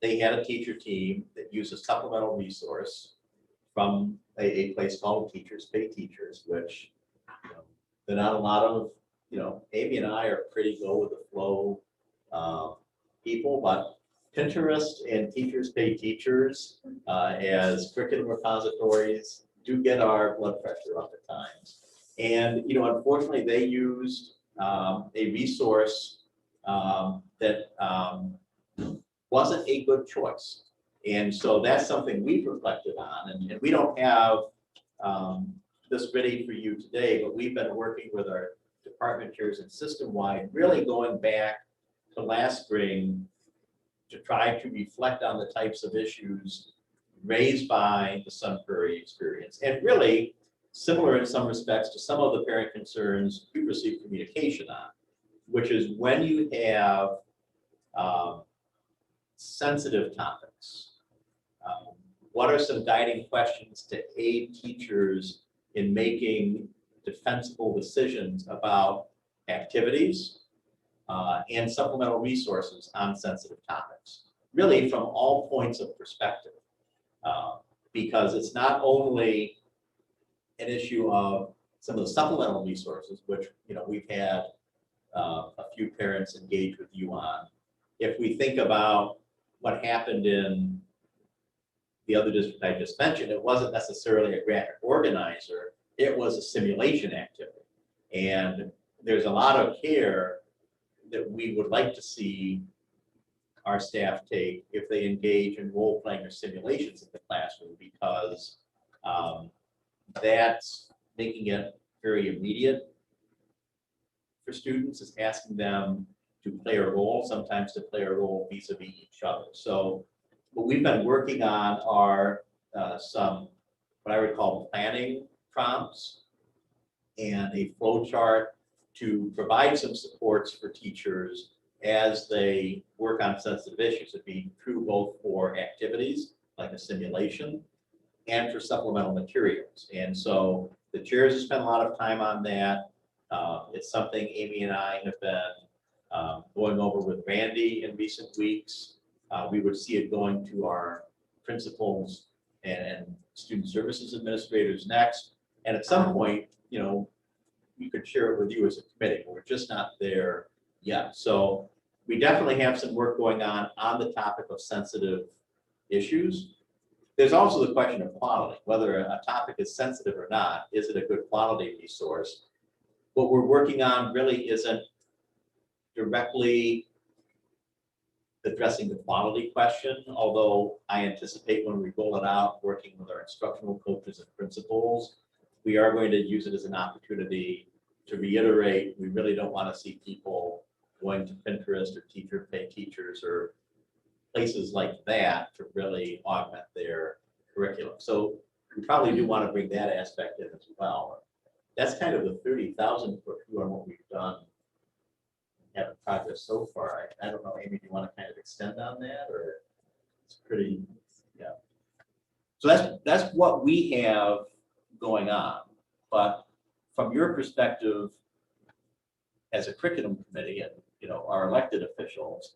They had a teacher team that used a supplemental resource from a place called Teachers Pay Teachers, which There are not a lot of, Amy and I are pretty go with the flow people, but Pinterest and Teachers Pay Teachers as curriculum repositories do get our blood pressure up at times. And, unfortunately, they used a resource that wasn't a good choice. And so that's something we've reflected on, and we don't have this ready for you today, but we've been working with our department chairs and system-wide, really going back to last spring to try to reflect on the types of issues raised by the Sun Prairie experience, and really similar in some respects to some of the parent concerns we received communication on, which is when you have sensitive topics. What are some guiding questions to aid teachers in making defensible decisions about activities and supplemental resources on sensitive topics, really from all points of perspective, because it's not only an issue of some of the supplemental resources, which we've had a few parents engage with you on. If we think about what happened in the other district I just mentioned, it wasn't necessarily a graphic organizer, it was a simulation activity. And there's a lot of care that we would like to see our staff take if they engage in role playing or simulations in the classroom, because that's making it very immediate for students. It's asking them to play a role, sometimes to play a role vis-a-vis each other. So what we've been working on are some, what I would call planning prompts and a flow chart to provide some supports for teachers as they work on sensitive issues. It'd be true both for activities like a simulation and for supplemental materials. And so the chairs have spent a lot of time on that. It's something Amy and I have been going over with Randy in recent weeks. We would see it going to our principals and student services administrators next. And at some point, we could share it with you as a committee, but we're just not there yet. So we definitely have some work going on the topic of sensitive issues. There's also the question of quality, whether a topic is sensitive or not. Is it a good quality resource? What we're working on really isn't directly addressing the quality question, although I anticipate when we roll it out, working with our instructional coaches and principals, we are going to use it as an opportunity to reiterate, we really don't want to see people going to Pinterest or Teacher Pay Teachers or places like that to really augment their curriculum. So we probably do want to bring that aspect in as well. That's kind of the 30,000 foot view on what we've done. Have progress so far. I don't know, Amy, do you want to kind of extend on that, or it's pretty, yeah. So that's what we have going on. But from your perspective as a curriculum committee and our elected officials,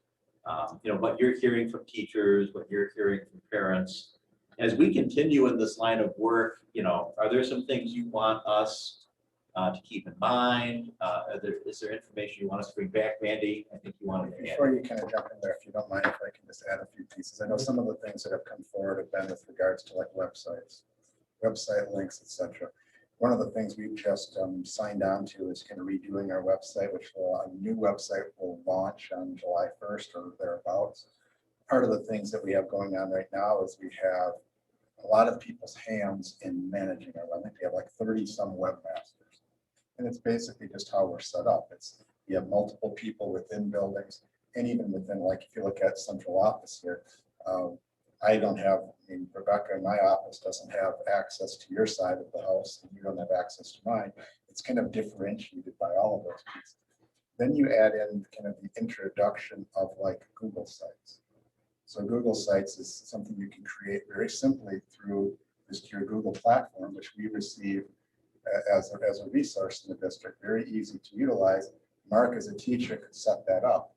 what you're hearing from teachers, what you're hearing from parents, as we continue in this line of work, are there some things you want us to keep in mind? Is there information you want us to bring back, Randy? I think you wanted to add. Before you kind of jump in there, if you don't mind, if I can just add a few pieces. I know some of the things that have come forward have been with regards to like websites, website links, etc. One of the things we've just signed on to is kind of redoing our website, which a new website will launch on July 1st or thereabouts. Part of the things that we have going on right now is we have a lot of people's hands in managing our web. I think we have like 30 some webmasters. And it's basically just how we're set up. You have multiple people within buildings, and even within, like if you look at central office here, I don't have, Rebecca in my office doesn't have access to your side of the house, and you don't have access to mine. It's kind of differentiated by all of those pieces. Then you add in kind of the introduction of like Google Sites. So Google Sites is something you can create very simply through just your Google platform, which we receive as a resource in the district, very easy to utilize. Mark as a teacher could set that up.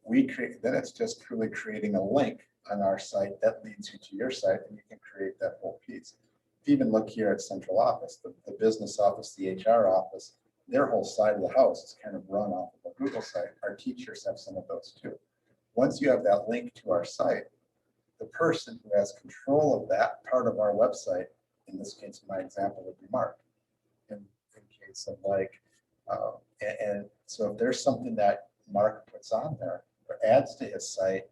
Then it's just truly creating a link on our site that leads you to your site, and you can create that whole piece. If you even look here at central office, the business office, the HR office, their whole side of the house is kind of run off of a Google site. Our teachers have some of those too. Once you have that link to our site, the person who has control of that part of our website, in this case, my example would be Mark, in case of like, and so if there's something that Mark puts on there or adds to his site,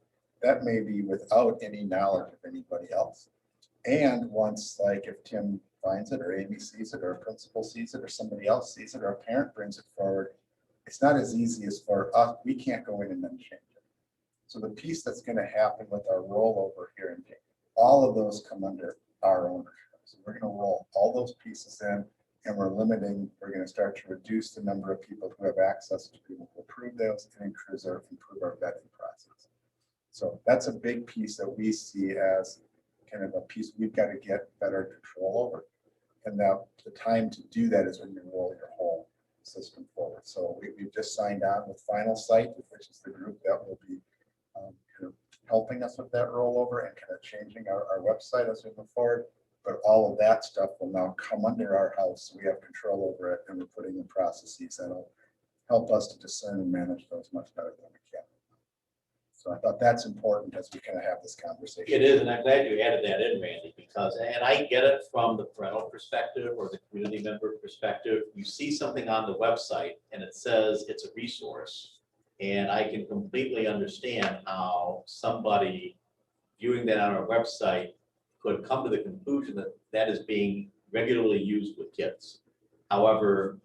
that may be without any knowledge of anybody else. And once, like if Tim finds it, or Amy sees it, or a principal sees it, or somebody else sees it, or a parent brings it forward, it's not as easy as for us. We can't go in and then change it. So the piece that's going to happen with our rollover here, and all of those come under our ownership. So we're going to roll all those pieces in, and we're going to start to reduce the number of people who have access to be able to approve those and improve our vetting process. So that's a big piece that we see as kind of a piece we've got to get better control over. And now the time to do that is when you roll your whole system forward. So we've just signed on with Final Site, which is the group that will be kind of helping us with that rollover and kind of changing our website as we move forward. But all of that stuff will now come under our house. So we have control over it, and we're putting in processes that'll help us to discern and manage those much better than we can. So I thought that's important as we kind of have this conversation. It is, and I'm glad you added that in, Randy, because, and I get it from the parental perspective or the community member perspective. You see something on the website and it says it's a resource, and I can completely understand how somebody viewing that on our website could come to the conclusion that that is being regularly used with kids. However,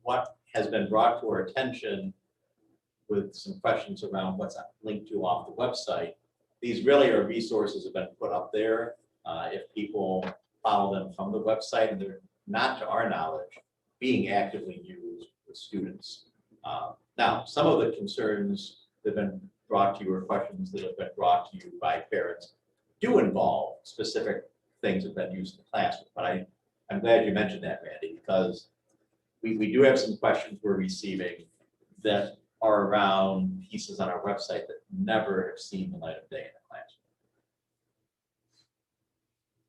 what has been brought to our attention with some questions around what's linked to off the website, these really are resources that have been put up there. If people follow them from the website, and they're not, to our knowledge, being actively used with students. Now, some of the concerns that have been brought to you, or questions that have been brought to you by parents, do involve specific things that have been used in the classroom. But I'm glad you mentioned that, Randy, because we do have some questions we're receiving that are around pieces on our website that never have seen the light of day in the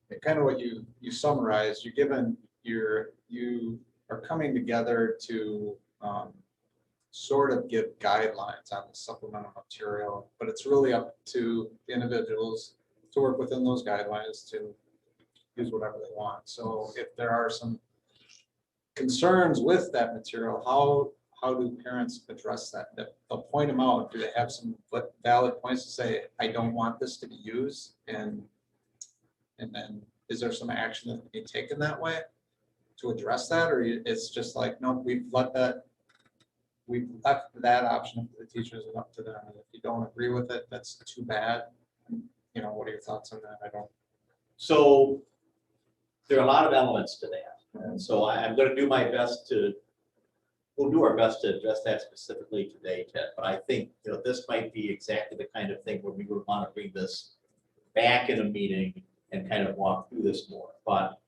classroom. Kind of what you summarized, you are coming together to sort of give guidelines on the supplemental material, but it's really up to individuals to work within those guidelines to use whatever they want. So if there are some concerns with that material, how do parents address that? They'll point them out. Do they have some valid points to say, I don't want this to be used? And then is there some action that can be taken that way to address that? Or it's just like, no, we've left that option up to the teachers and up to them. And if you don't agree with it, that's too bad. You know, what are your thoughts on that? I don't. So there are a lot of elements to that. And so I'm going to do my best we'll do our best to address that specifically today, Ted. But I think, you know, this might be exactly the kind of thing where we would want to bring this back in a meeting and kind of walk through this more. But,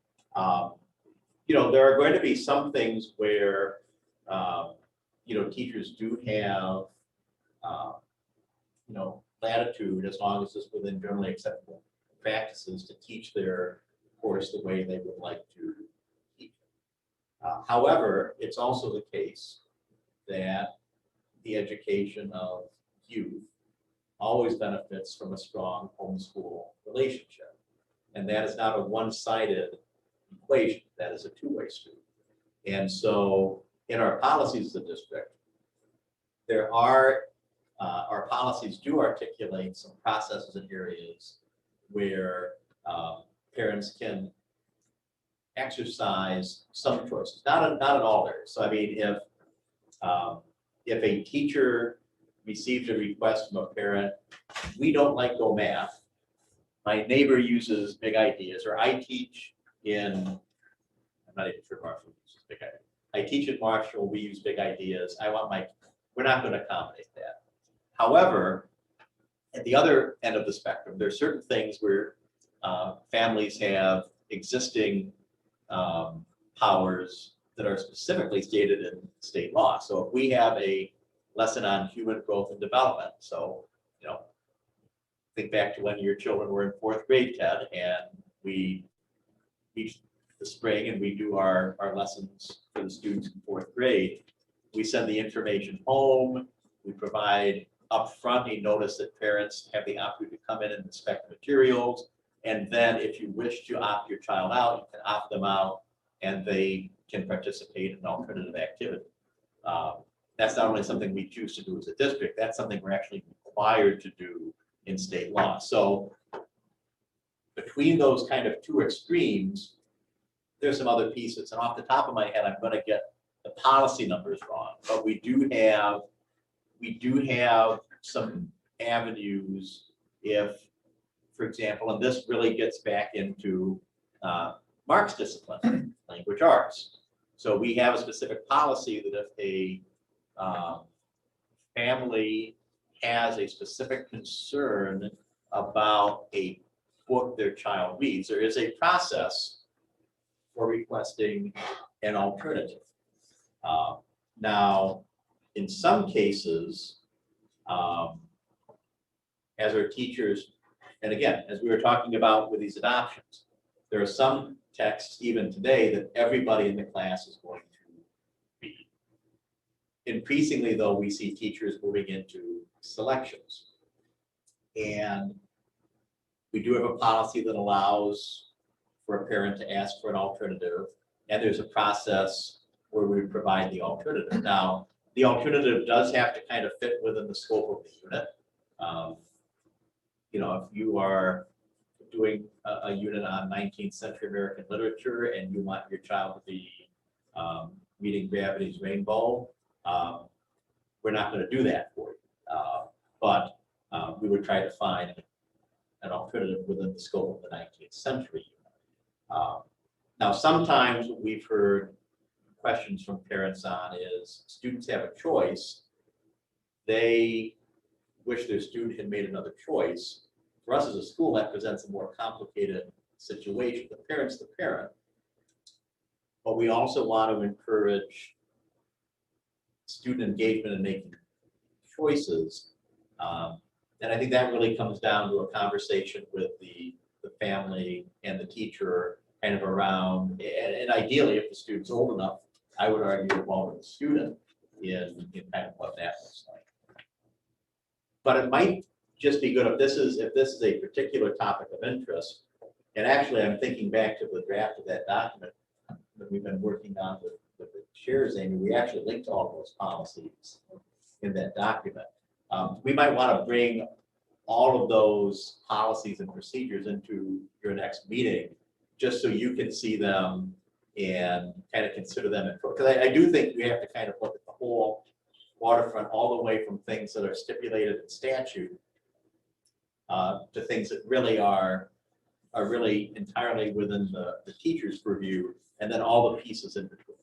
you know, there are going to be some things where, you know, teachers do have, you know, latitude, as long as it's within generally acceptable practices, to teach their course the way they would like to teach. However, it's also the case that the education of youth always benefits from a strong homeschool relationship. And that is not a one-sided equation. That is a two-way street. And so in our policies of the district, there are, our policies do articulate some processes and areas where parents can exercise some choices, not in all areas. So I mean, if a teacher receives a request from a parent, we don't like Go Math, my neighbor uses Big Ideas, or I teach in, I'm not even sure Marshall uses Big Ideas. I teach at Marshall, we use Big Ideas. We're not going to accommodate that. However, at the other end of the spectrum, there are certain things where families have existing powers that are specifically stated in state law. So if we have a lesson on human growth and development, so, you know, think back to when your children were in 4th grade, Ted, and we the spring and we do our lessons for the students in 4th grade, we send the information home. We provide upfront a notice that parents have the opportunity to come in and inspect the materials. And then if you wish to opt your child out, you can opt them out and they can participate in an alternative activity. That's not only something we choose to do as a district, that's something we're actually required to do in state law. So between those kind of two extremes, there's some other pieces. And off the top of my head, I'm going to get the policy numbers wrong, but we do have some avenues if, for example, and this really gets back into Mark's discipline, language arts. So we have a specific policy that if a family has a specific concern about a book their child reads, there is a process for requesting an alternative. Now, in some cases, as our teachers, and again, as we were talking about with these adoptions, there are some texts even today that everybody in the class is going to read. Increasingly, though, we see teachers moving into selections. And we do have a policy that allows for a parent to ask for an alternative, and there's a process where we provide the alternative. Now, the alternative does have to kind of fit within the scope of the unit. You know, if you are doing a unit on 19th century American literature and you want your child to be reading Gravity's Rainbow, we're not going to do that for you. But we would try to find an alternative within the scope of the 19th century unit. Now, sometimes what we've heard questions from parents on is students have a choice. They wish their student had made another choice. For us as a school, that presents a more complicated situation. The parent's the parent. But we also want to encourage student engagement in making choices. And I think that really comes down to a conversation with the family and the teacher kind of around, and ideally, if the student's old enough, I would argue involving the student in kind of what that looks like. But it might just be good if this is a particular topic of interest. And actually, I'm thinking back to the draft of that document that we've been working on with the chairs, Amy. We actually linked all of those policies in that document. We might want to bring all of those policies and procedures into your next meeting, just so you can see them and kind of consider them. Because I do think we have to kind of look at the whole waterfront, all the way from things that are stipulated in statute to things that really are really entirely within the teacher's purview, and then all the pieces in between.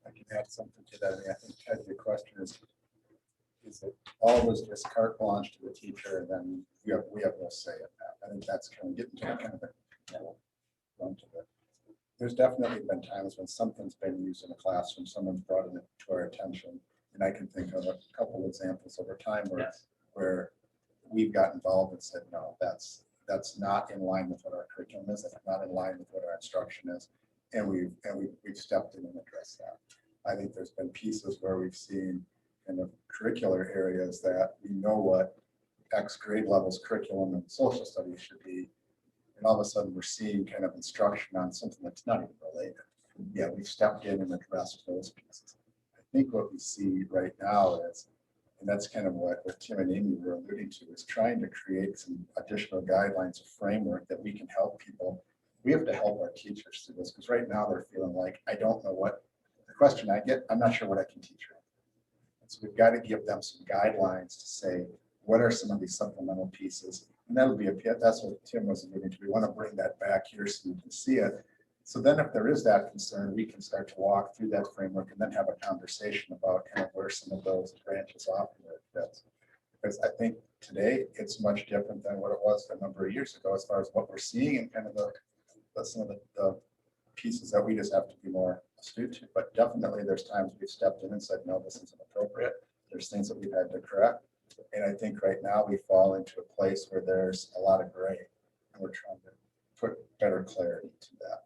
I can add something to that. I mean, I think, Ted, your question is it always just carte blanche to the teacher, and then we have no say in that. I think that's kind of getting to kind of the front of it. There's definitely been times when something's been used in a classroom, someone's brought it to our attention, and I can think of a couple of examples over time where we've got involved and said, no, that's not in line with what our curriculum is, that's not in line with what our instruction is, and we've stepped in and addressed that. I think there's been pieces where we've seen kind of curricular areas that we know what X grade levels curriculum and social studies should be, and all of a sudden we're seeing kind of instruction on something that's not even related. Yeah, we've stepped in and addressed those pieces. I think what we see right now is, and that's kind of what Tim and Amy were alluding to, is trying to create some additional guidelines, a framework that we can help people. We have to help our teachers through this, because right now they're feeling like, I don't know what the question I get, I'm not sure what I can teach her. And so we've got to give them some guidelines to say, what are some of these supplemental pieces? And that'll be that's what Tim was alluding to. We want to bring that back here so you can see it. So then if there is that concern, we can start to walk through that framework and then have a conversation about kind of where some of those branches off and where it fits. Because I think today it's much different than what it was a number of years ago as far as what we're seeing and kind of some of the pieces that we just have to be more astute to. But definitely there's times we've stepped in and said, no, this isn't appropriate. There's things that we've had to correct. And I think right now we fall into a place where there's a lot of gray, and we're trying to put better clarity to that.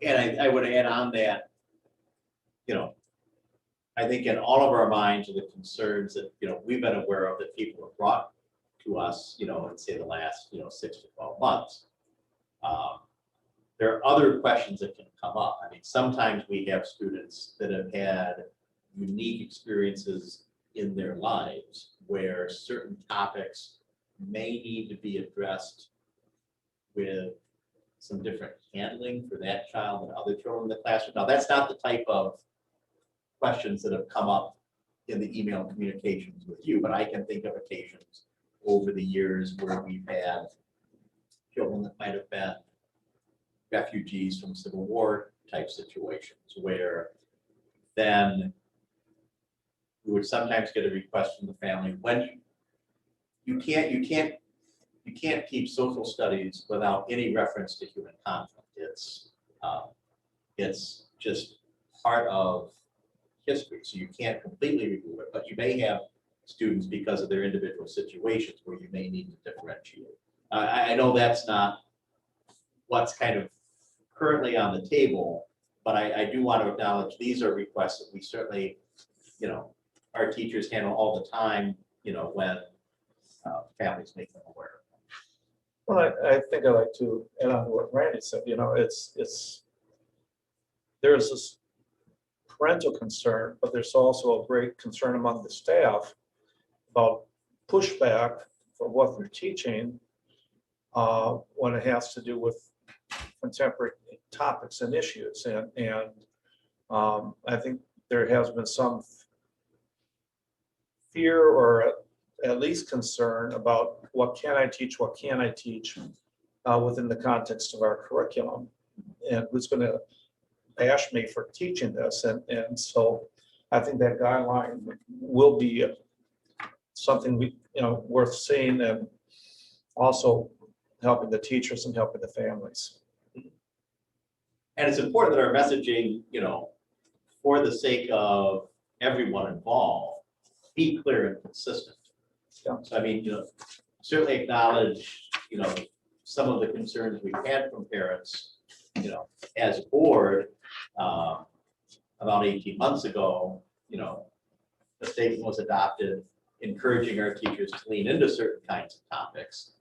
And I would add on that, you know, I think in all of our minds are the concerns that, you know, we've been aware of that people have brought to us, you know, in say the last, 6 to 12 months. There are other questions that can come up. I mean, sometimes we have students that have had unique experiences in their lives where certain topics may need to be addressed with some different handling for that child and other children in the classroom. Now, that's not the type of questions that have come up in the email communications with you, but I can think of occasions over the years where we've had children that might have been refugees from Civil War type situations where then we would sometimes get a request from the family when you can't teach social studies without any reference to human conflict. It's just part of history, so you can't completely remove it, but you may have students because of their individual situations where you may need to differentiate. I know that's not what's kind of currently on the table, but I do want to acknowledge these are requests that we certainly, our teachers handle all the time, when families make them aware. Well, I think I'd like to add on to what Randy said, there's this parental concern, but there's also a great concern among the staff about pushback for what they're teaching when it has to do with contemporary topics and issues. And I think there has been some fear or at least concern about what can I teach, what can I teach within the context of our curriculum, and who's going to bash me for teaching this. And so I think that guideline will be something worth seeing, and also helping the teachers and helping the families. And it's important that our messaging, for the sake of everyone involved, be clear and consistent. Yeah. So I mean, certainly acknowledge, some of the concerns we've had from parents, as a board, about 18 months ago, the statement was adopted encouraging our teachers to lean into certain kinds of topics.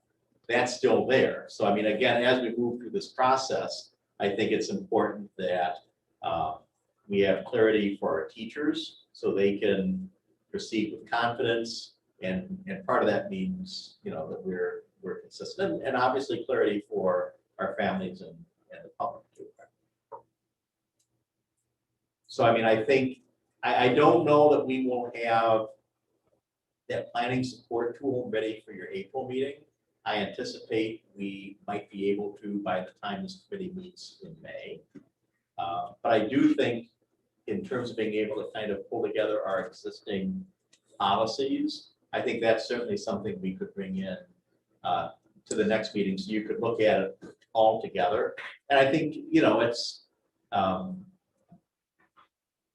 That's still there. So I mean, again, as we move through this process, I think it's important that we have clarity for our teachers so they can proceed with confidence. And part of that means, that we're consistent, and obviously clarity for our families and the public too. So I mean, I think, I don't know that we will have that planning support tool ready for your April meeting. I anticipate we might be able to by the time this committee meets in May. But I do think in terms of being able to kind of pull together our existing policies, I think that's certainly something we could bring in to the next meeting, so you could look at it all together. And I think, it's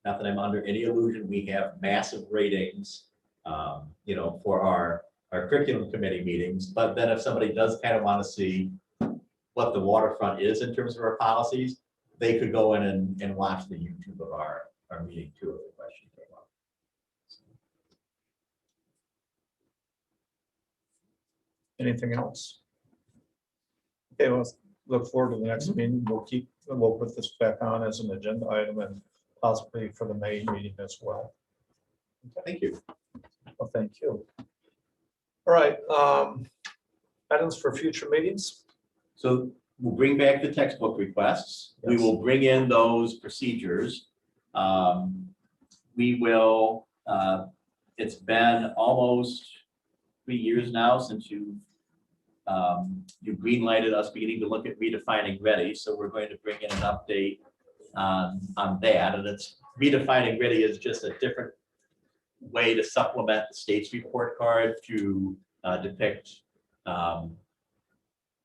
not that I'm under any illusion, we have massive ratings, for our curriculum committee meetings. But then if somebody does kind of want to see what the waterfront is in terms of our policies, they could go in and watch the YouTube of our meeting too, if the question came up. Anything else? Okay, well, look forward to the next meeting. We'll put this back on as an agenda item and possibly for the May meeting as well. Thank you. Well, thank you. All right, items for future meetings. So we'll bring back the textbook requests. We Yes. will bring in those procedures. We will, it's been almost 3 years now since you green-lighted us beginning to look at redefining ready. So we're going to bring in an update on that. And it's redefining ready is just a different way to supplement the state's report card to depict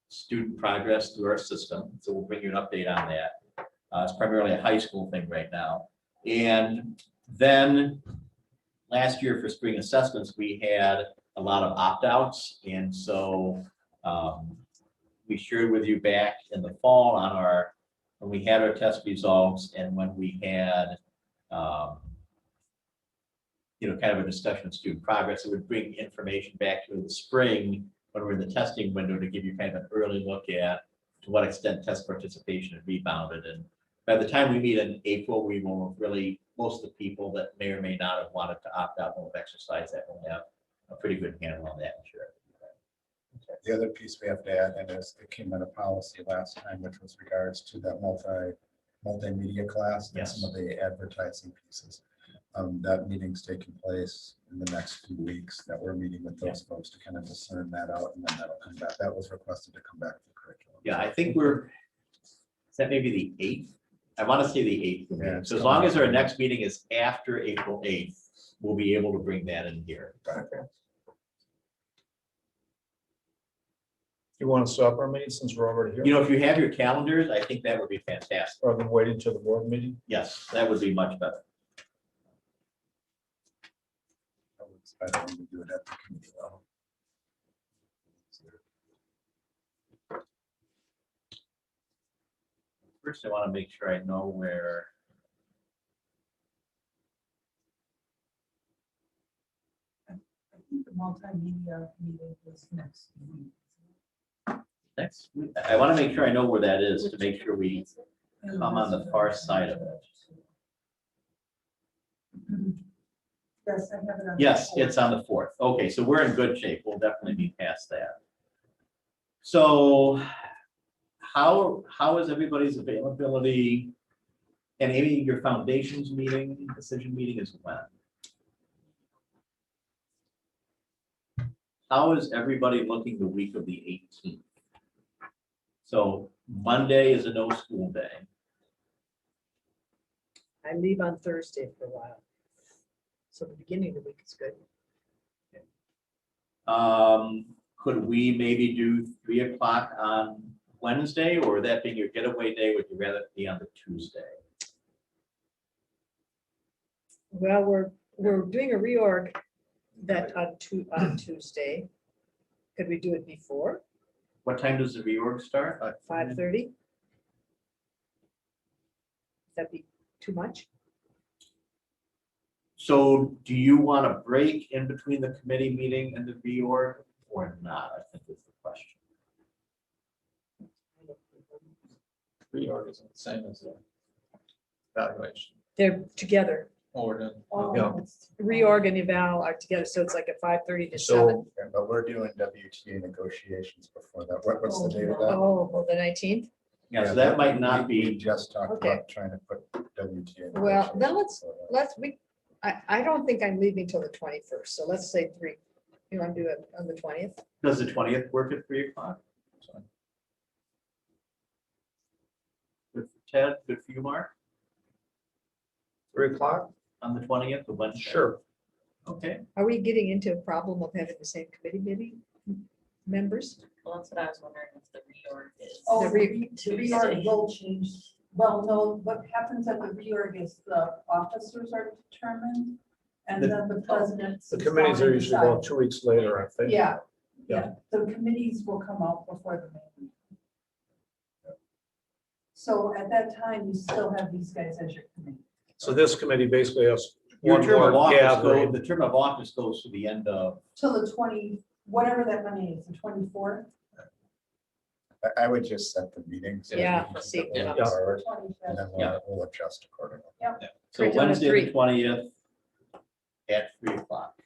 student progress through our system. So we'll bring you an update on that. It's primarily a high school thing right now. And then last year for spring assessments, we had a lot of opt-outs. And so we shared with you back in the fall on our when we had our test results and when we had, kind of a discussion of student progress, it would bring information back to the spring when we're in the testing window to give you kind of an early look at to what extent test participation had rebounded. And by the time we meet in April, we will have really, most of the people that may or may not have wanted to opt out will have exercised that, will have a pretty good handle on that, I'm sure. The other piece we have to add, and is it came out of policy last time, which was regards to that multimedia class and some of the advertising pieces. That meeting's taking place in the next few weeks, that we're meeting with those folks to kind of discern that out, and then that'll come back. That was requested to come back to the curriculum. Yeah, I think is that maybe the 8th? I want to say the 8th. Yeah, So as long as our next meeting is after April 8th, we'll be able to bring that in here. You want to stop our meeting since we're already here? If you have your calendars, I think that would be fantastic. Rather than waiting till the board meeting? Yes, that would be much better. It's better when we do it at the committee level. First, I want to make sure I know where. I think the multimedia meeting was next week. Next, I want to make sure I know where that is to make sure we come on the far side of it. Yes, I have it on. Yes, it's on the 4th. Okay, so we're in good shape. We'll definitely be past that. So how is everybody's availability? And Amy, your foundation's meeting, decision meeting is when? How is everybody looking the week of the 18th? So Monday is a no school day. I leave on Thursday for a while. So the beginning of the week is good. Could we maybe do 3 o'clock on Wednesday, or that being your getaway day, would you rather it be on the Tuesday? Well, we're doing a reorg that on Tuesday. Could we do it before What time does the reorg start? 5:30? That'd be too much? So do you want to break in between the committee meeting and the reorg or not? I think is the question. Reorg isn't the same as the evaluation. They're together. Or the Yeah. Reorg and eval are together, so it's like a 5:30 to So- 7. Yeah, but we're doing WTA negotiations before that. What's the date of that? Oh, well, the 19th? Yeah, so that might not We be, just talked Okay. about trying to put WTA. Well, then negotiations before that. I don't think I'm leaving till the 21st, so let's say 3. You want to do it on the 20th? does the 20th work at 3 o'clock? Good for Ted, good for you, Mark, 3 o'clock? on the 20th, the Wednesday? Sure. Okay, Are we getting into a problem of having the same committee meeting members? Well, that's what I was wondering if the reorg is. Oh, The the re- reorg will change. Well, no, what happens at the reorg is the officers are determined and then the president. The committees are usually about 2 weeks later, I think. Yeah, Yeah. yeah. The committees will come out before the meeting. So at that time, you still have these guys as your committee. So this committee basically has your one term of more office gathering. the term of office goes to the end of, Till the 20, whatever that Monday is, the 24th, I would just set the meetings. Yeah, see, And yeah. 25th. then Yeah. we'll adjust accordingly. so Right, on the Wednesday, 3. the 20th at 3 o'clock.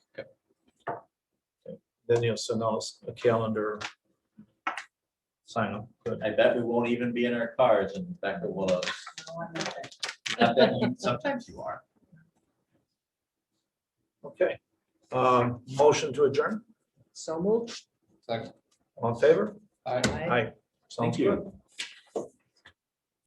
Then you'll send us a calendar. Sign up. Good. I bet we won't even be in our cars and Becca will, No, I'm not there. not that you- sometimes you are. Okay. Motion to adjourn? So moved. Second. All in favor? Aye. Aye. Aye. Sounds you. good.